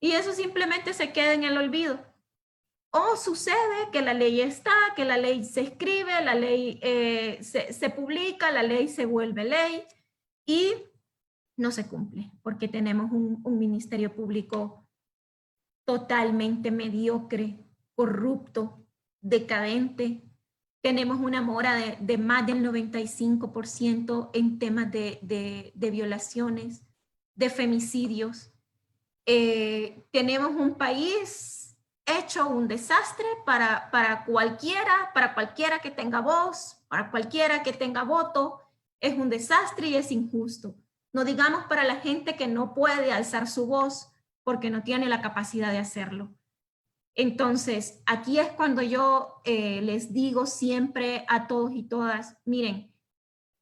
y eso simplemente se queda en el olvido. O sucede que la ley está, que la ley se escribe, la ley se publica, la ley se vuelve ley y no se cumple porque tenemos un ministerio público totalmente mediocre, corrupto, decadente. Tenemos una mora de más del 95% en temas de violaciones, de femicidios. Tenemos un país hecho un desastre para cualquiera que tenga voz, para cualquiera que tenga voto, es un desastre y es injusto. No digamos para la gente que no puede alzar su voz porque no tiene la capacidad de hacerlo. Entonces, aquí es cuando yo les digo siempre a todos y todas, miren,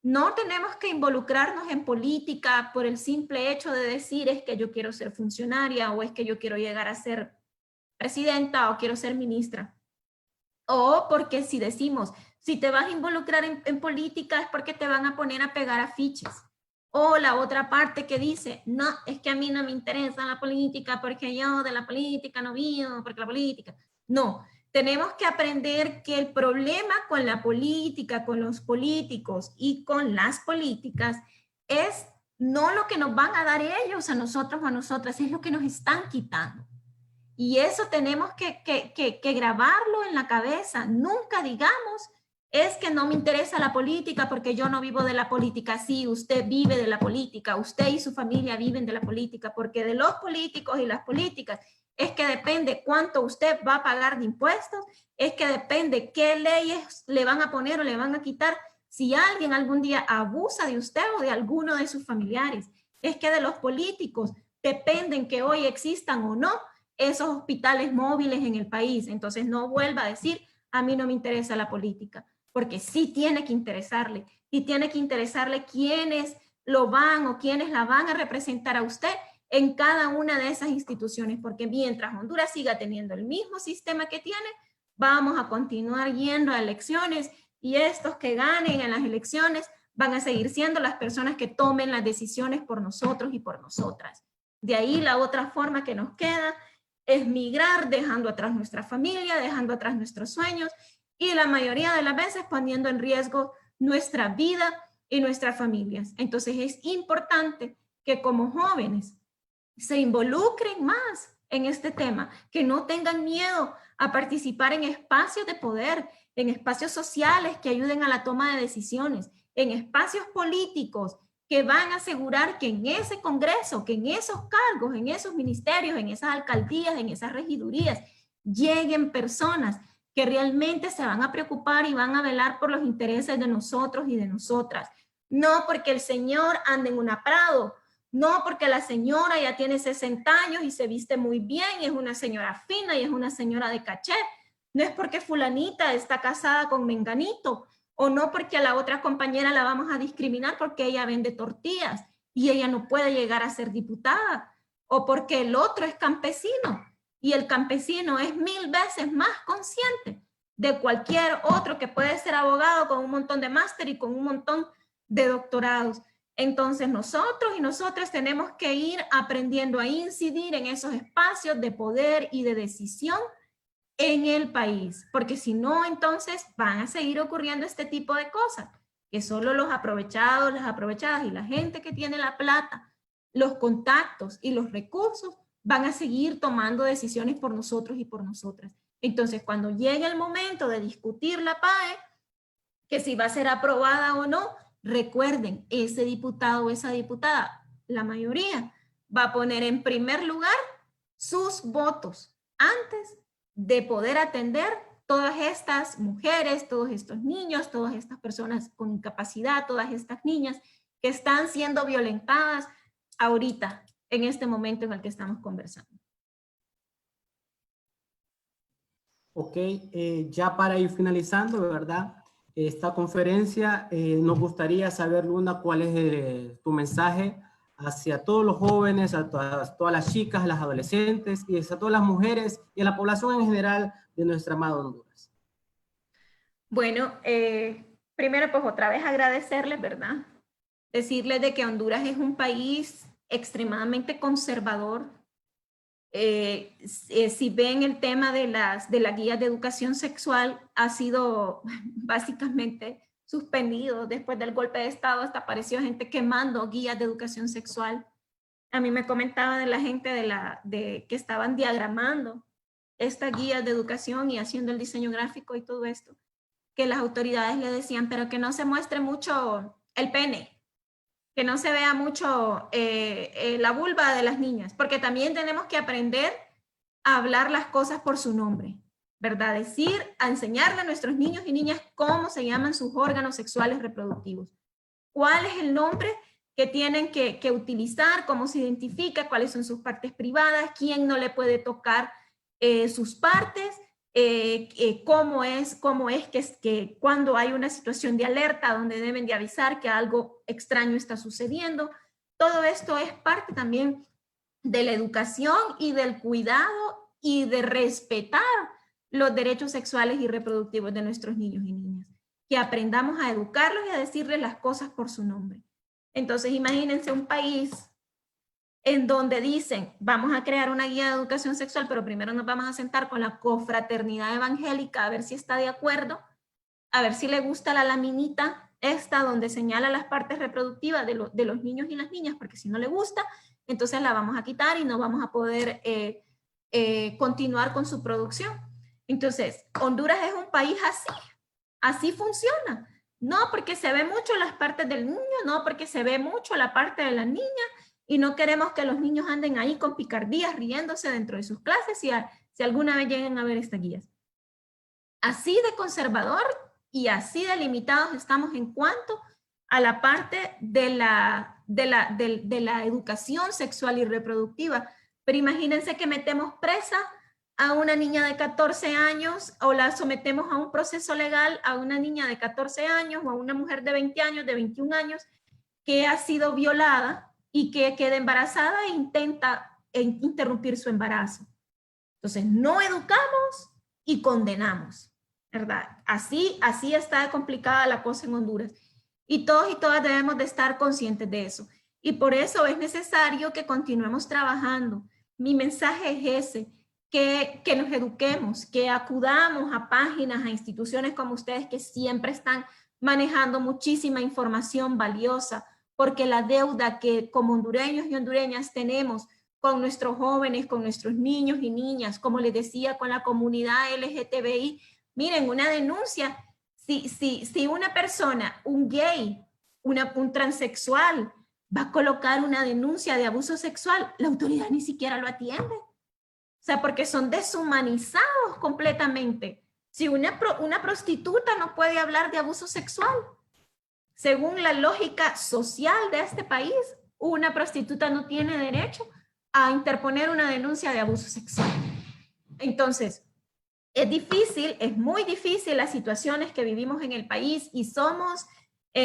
No tenemos que involucrarnos en política por el simple hecho de decir es que yo quiero ser funcionaria o es que yo quiero llegar a ser presidenta o quiero ser ministra. O porque si decimos, si te vas a involucrar en política es porque te van a poner a pegar afiches. O la otra parte que dice, no, es que a mí no me interesa la política porque yo de la política no vivo, porque la política. No, tenemos que aprender que el problema con la política, con los políticos y con las políticas es no lo que nos van a dar ellos a nosotros o a nosotras, es lo que nos están quitando. Y eso tenemos que grabarlo en la cabeza. Nunca digamos, es que no me interesa la política porque yo no vivo de la política. Sí, usted vive de la política, usted y su familia viven de la política, porque de los políticos y las políticas es que depende cuánto usted va a pagar de impuestos, es que depende qué leyes le van a poner o le van a quitar si alguien algún día abusa de usted o de alguno de sus familiares. Es que de los políticos dependen que hoy existan o no esos hospitales móviles en el país. Entonces no vuelva a decir, a mí no me interesa la política, porque sí tiene que interesarle, y tiene que interesarle quiénes lo van o quiénes la van a representar a usted en cada una de esas instituciones, porque mientras Honduras siga teniendo el mismo sistema que tiene, vamos a continuar yendo a elecciones, y estos que ganen en las elecciones van a seguir siendo las personas que tomen las decisiones por nosotros y por nosotras. De ahí la otra forma que nos queda es migrar, dejando atrás nuestra familia, dejando atrás nuestros sueños y la mayoría de las veces poniendo en riesgo nuestra vida y nuestras familias. Entonces es importante que como jóvenes se involucren más en este tema, que no tengan miedo a participar en espacios de poder, en espacios sociales que ayuden a la toma de decisiones, en espacios políticos que van a asegurar que en ese Congreso, que en esos cargos, en esos ministerios, en esas alcaldías, en esas regidurías, lleguen personas que realmente se van a preocupar y van a velar por los intereses de nosotros y de nosotras. No porque el señor ande en una Prado, no porque la señora ya tiene 60 años y se viste muy bien y es una señora fina y es una señora de caché, no es porque fulanita está casada con menganito, o no porque a la otra compañera la vamos a discriminar porque ella vende tortillas y ella no puede llegar a ser diputada, o porque el otro es campesino y el campesino es 1000 veces más consciente de cualquier otro que puede ser abogado con un montón de máster y con un montón de doctorados. Entonces nosotros y nosotras tenemos que ir aprendiendo a incidir en esos espacios de poder y de decisión en el país, porque si no, entonces van a seguir ocurriendo este tipo de cosas, que solo los aprovechados, las aprovechadas y la gente que tiene la plata, los contactos y los recursos van a seguir tomando decisiones por nosotros y por nosotras. Entonces, cuando llegue el momento de discutir la PAE, que si va a ser aprobada o no, recuerden, ese diputado o esa diputada, la mayoría, va a poner en primer lugar sus votos antes de poder atender todas estas mujeres, todos estos niños, todas estas personas con incapacidad, todas estas niñas que están siendo violentadas ahorita, en este momento en el que estamos conversando. Ok, ya para ir finalizando, ¿verdad? Esta conferencia, nos gustaría saber, Luna, cuál es tu mensaje hacia todos los jóvenes, a todas las chicas, las adolescentes y a todas las mujeres y a la población en general de nuestra amada Honduras. Bueno, primero pues otra vez agradecerles, ¿verdad? Decirles de que Honduras es un país extremadamente conservador. Si ven el tema de las guías de educación sexual, ha sido básicamente suspendido después del golpe de Estado. Hasta apareció gente quemando guías de educación sexual. A mí me comentaba de la gente que estaban diagramando estas guías de educación y haciendo el diseño gráfico y todo esto, que las autoridades le decían, pero que no se muestre mucho el pene, que no se vea mucho la vulva de las niñas, porque también tenemos que aprender a hablar las cosas por su nombre, ¿verdad? A enseñarle a nuestros niños y niñas cómo se llaman sus órganos sexuales reproductivos, cuál es el nombre que tienen que utilizar, cómo se identifica, cuáles son sus partes privadas, quién no le puede tocar sus partes, cómo es que cuando hay una situación de alerta donde deben de avisar que algo extraño está sucediendo. Todo esto es parte también de la educación y del cuidado y de respetar los derechos sexuales y reproductivos de nuestros niños y niñas. Que aprendamos a educarlos y a decirles las cosas por su nombre. Entonces, imagínense un país en donde dicen, vamos a crear una guía de educación sexual, pero primero nos vamos a sentar con la confraternidad evangélica a ver si está de acuerdo, a ver si le gusta la laminita esta donde señala las partes reproductivas de los niños y las niñas, porque si no le gusta, entonces la vamos a quitar y no vamos a poder continuar con su producción. Entonces, Honduras es un país así funciona. No porque se ve mucho las partes del niño, no porque se ve mucho la parte de la niña, y no queremos que los niños anden ahí con picardías riéndose dentro de sus clases si alguna vez lleguen a ver estas guías. Así de conservador y así de limitados estamos en cuanto a la parte de la educación sexual y reproductiva. Pero imagínense que metemos presa a una niña de 14 años o la sometemos a un proceso legal a una niña de 14 años o a una mujer de 20 años, de 21 años, que ha sido violada y que queda embarazada e intenta interrumpir su embarazo. Entonces, no educamos y condenamos, ¿verdad? Así está complicada la cosa en Honduras. Y todos y todas debemos de estar conscientes de eso. Y por eso es necesario que continuemos trabajando. Mi mensaje es ese, que nos eduquemos, que acudamos a páginas, a instituciones como ustedes que siempre están manejando muchísima información valiosa, porque la deuda que como hondureños y hondureñas tenemos con nuestros jóvenes, con nuestros niños y niñas, como les decía, con la comunidad LGTBI, miren, una denuncia, si una persona, un gay, un transexual, va a colocar una denuncia de abuso sexual, la autoridad ni siquiera lo atiende. O sea, porque son deshumanizados completamente. Si una prostituta no puede hablar de abuso sexual, según la lógica social de este país, una prostituta no tiene derecho a interponer una denuncia de abuso sexual. Entonces, es difícil, es muy difícil las situaciones que vivimos en el país y somos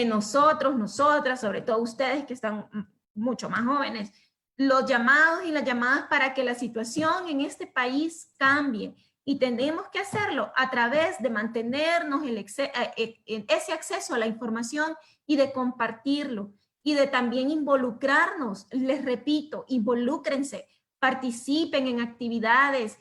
nosotros, nosotras, sobre todo ustedes que están mucho más jóvenes, los llamados y las llamadas para que la situación en este país cambie. Y tenemos que hacerlo a través de mantenernos ese acceso a la información y de compartirlo y de también involucrarnos. Les repito, involúcrense, participen en actividades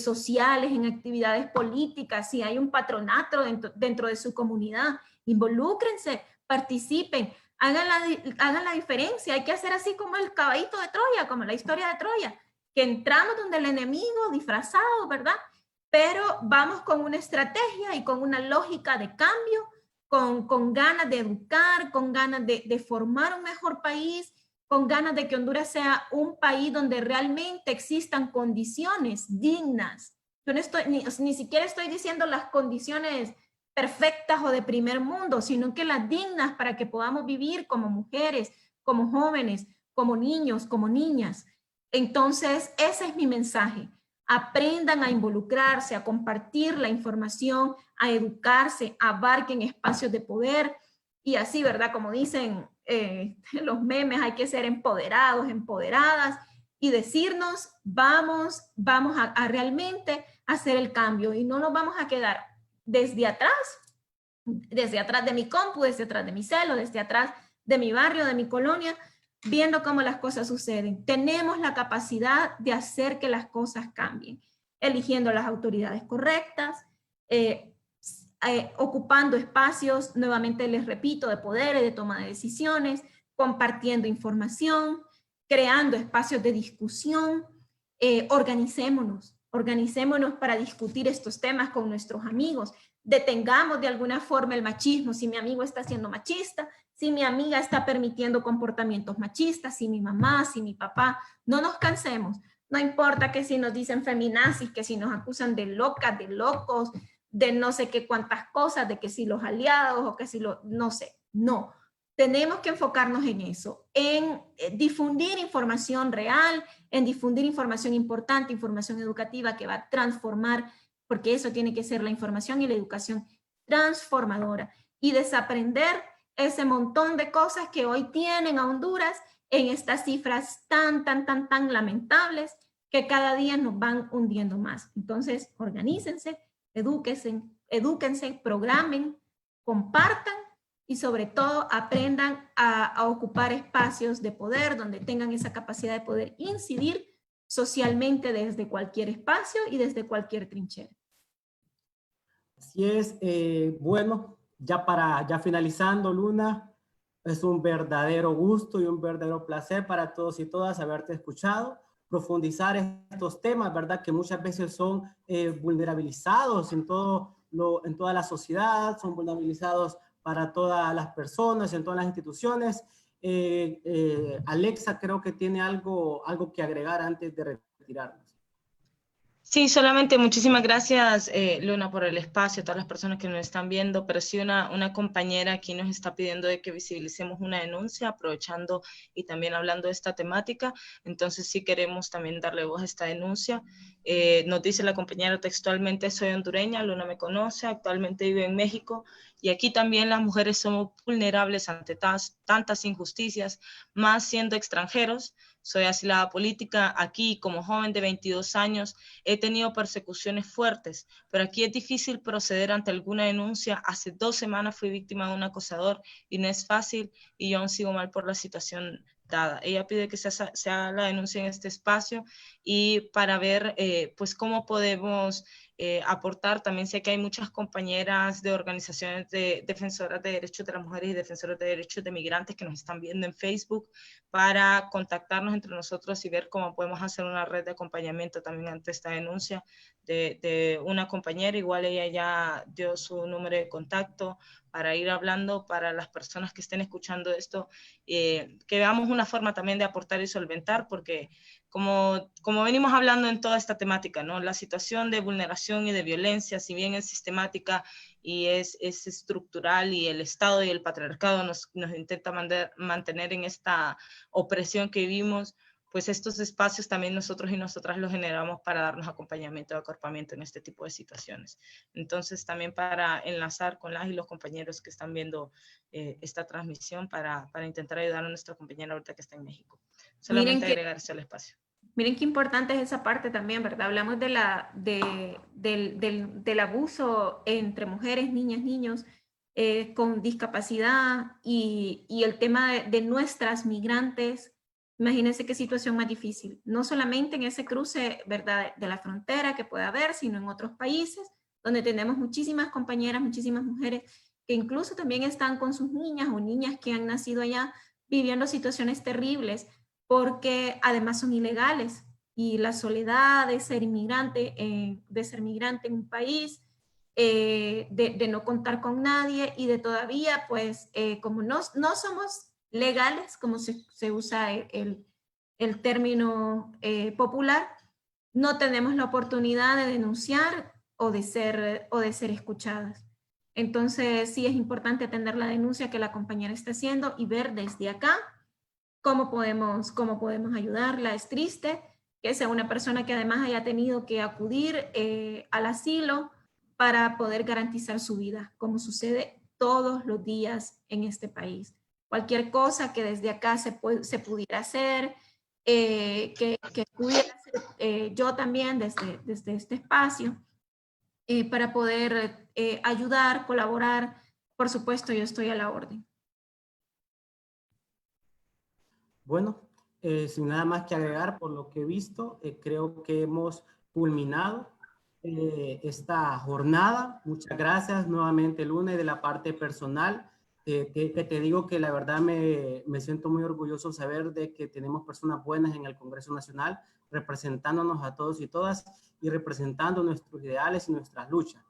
sociales, en actividades políticas. Si hay un patronato dentro de su comunidad, involúcrense, participen, hagan la diferencia. Hay que hacer así como el caballito de Troya, como la historia de Troya, que entramos donde el enemigo disfrazado, ¿verdad? Pero vamos con una estrategia y con una lógica de cambio, con ganas de educar, con ganas de formar un mejor país, con ganas de que Honduras sea un país donde realmente existan condiciones dignas. Yo no estoy, ni siquiera estoy diciendo las condiciones perfectas o de primer mundo, sino que las dignas para que podamos vivir como mujeres, como jóvenes, como niños, como niñas. Entonces, ese es mi mensaje. Aprendan a involucrarse, a compartir la información, a educarse, abarquen espacios de poder y así, ¿verdad? Como dicen los memes, hay que ser empoderados, empoderadas y decirnos, vamos a realmente hacer el cambio y no nos vamos a quedar desde atrás de mi compu, desde atrás de mi celo, desde atrás de mi barrio, de mi colonia, viendo cómo las cosas suceden. Tenemos la capacidad de hacer que las cosas cambien, eligiendo las autoridades correctas, ocupando espacios, nuevamente les repito, de poder y de toma de decisiones, compartiendo información, creando espacios de discusión, organicémonos para discutir estos temas con nuestros amigos, detengamos de alguna forma el machismo, si mi amigo está siendo machista, si mi amiga está permitiendo comportamientos machistas, si mi mamá, si mi papá, no nos cansemos, no importa que si nos dicen feminazis, que si nos acusan de locas, de locos, de no sé qué cuántas cosas, de que si los aliados o que si los, no sé, no. Tenemos que enfocarnos en eso, en difundir información real, en difundir información importante, información educativa que va a transformar porque eso tiene que ser la información y la educación transformadora y desaprender ese montón de cosas que hoy tienen a Honduras en estas cifras tan lamentables que cada día nos van hundiendo más. Entonces, organícense, edúquense, programen, compartan y sobre todo aprendan a ocupar espacios de poder donde tengan esa capacidad de poder incidir socialmente desde cualquier espacio y desde cualquier trinchera. Así es, bueno, ya finalizando, Luna, es un verdadero gusto y un verdadero placer para todos y todas haberte escuchado, profundizar estos temas, ¿verdad? Que muchas veces son vulnerabilizados en toda la sociedad, son vulnerabilizados para todas las personas, en todas las instituciones. Alexa creo que tiene algo que agregar antes de retirarnos. Sí, solamente muchísimas gracias, Luna, por el espacio, a todas las personas que nos están viendo, pero sí una compañera aquí nos está pidiendo de que visibilicemos una denuncia, aprovechando y también hablando de esta temática, entonces sí queremos también darle voz a esta denuncia. Nos dice la compañera textualmente: soy hondureña, Luna me conoce, actualmente vive en México, y aquí también las mujeres somos vulnerables ante tantas injusticias, más siendo extranjeros. Soy asilada política aquí, como joven de 22 años, he tenido persecuciones fuertes, pero aquí es difícil proceder ante alguna denuncia. Hace 2 semanas fui víctima de un acosador y no es fácil, y yo aún sigo mal por la situación dada. Ella pide que se haga la denuncia en este espacio y para ver pues cómo podemos aportar. También sé que hay muchas compañeras de organizaciones de defensoras de derechos de las mujeres y defensoras de derechos de migrantes que nos están viendo en Facebook, para contactarnos entre nosotros y ver cómo podemos hacer una red de acompañamiento también ante esta denuncia de una compañera. Igual ella ya dio su número de contacto para ir hablando para las personas que estén escuchando esto, que veamos una forma también de aportar y solventar, porque como venimos hablando en toda esta temática, ¿no? La situación de vulneración y de violencia, si bien es sistemática y es estructural, y el Estado y el patriarcado nos intenta mantener en esta opresión que vivimos, pues estos espacios también nosotros y nosotras los generamos para darnos acompañamiento y acorpamiento en este tipo de situaciones. Entonces también para enlazar con las y los compañeros que están viendo esta transmisión para intentar ayudar a nuestra compañera ahorita que está en México. Solamente agregar eso al espacio. Miren qué importante es esa parte también, ¿verdad? Hablamos del abuso entre mujeres, niñas, niños con discapacidad y el tema de nuestras migrantes. Imagínense qué situación más difícil, no solamente en ese cruce, ¿verdad?, de la frontera que puede haber, sino en otros países donde tenemos muchísimas compañeras, muchísimas mujeres que incluso también están con sus niñas o niñas que han nacido allá viviendo situaciones terribles, porque además son ilegales, y la soledad de ser migrante en un país, de no contar con nadie y de todavía, pues, como no somos legales, como se usa el término popular, no tenemos la oportunidad de denunciar o de ser escuchadas. Entonces, sí es importante atender la denuncia que la compañera está haciendo y ver desde acá cómo podemos ayudarla. Es triste que sea una persona que además haya tenido que acudir al asilo para poder garantizar su vida, como sucede todos los días en este país. Cualquier cosa que desde acá se pudiera hacer, que pudiera hacer yo también desde este espacio, para poder ayudar, colaborar, por supuesto, yo estoy a la orden. Bueno, sin nada más que agregar, por lo que he visto, creo que hemos culminado esta jornada. Muchas gracias nuevamente, Luna, y de la parte personal, que te digo que la verdad me siento muy orgulloso saber de que tenemos personas buenas en el Congreso Nacional, representándonos a todos y todas y representando nuestros ideales y nuestras luchas.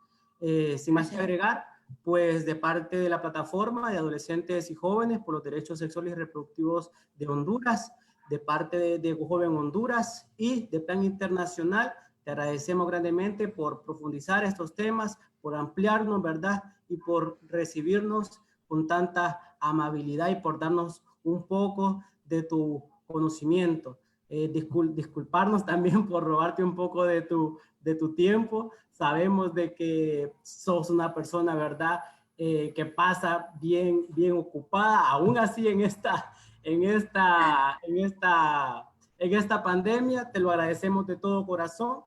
Sin más que agregar, pues de parte de la plataforma de adolescentes y jóvenes por los derechos sexuales y reproductivos de Honduras, de parte de Joven Honduras y de Plan Internacional, te agradecemos grandemente por profundizar estos temas, por ampliarnos, ¿verdad? Y por recibirnos con tanta amabilidad y por darnos un poco de tu conocimiento. Disculparnos también por robarte un poco de de tu tiempo. Sabemos de que sos una persona, ¿verdad? Que pasa bien ocupada, aún así en esta pandemia. Te lo agradecemos de todo corazón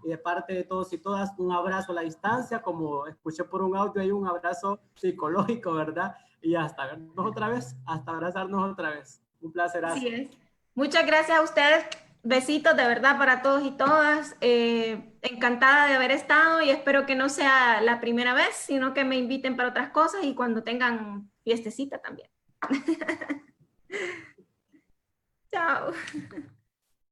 y de parte de todos y todas, un abrazo a la distancia, como escuché por un audio, hay un abrazo psicológico, ¿verdad? Y hasta vernos otra vez, hasta abrazarnos otra vez. Un placer. Así es. Muchas gracias a ustedes. Besitos de verdad para todos y todas. Encantada de haber estado y espero que no sea la primera vez, sino que me inviten para otras cosas y cuando tengan fiestecita también. Chao.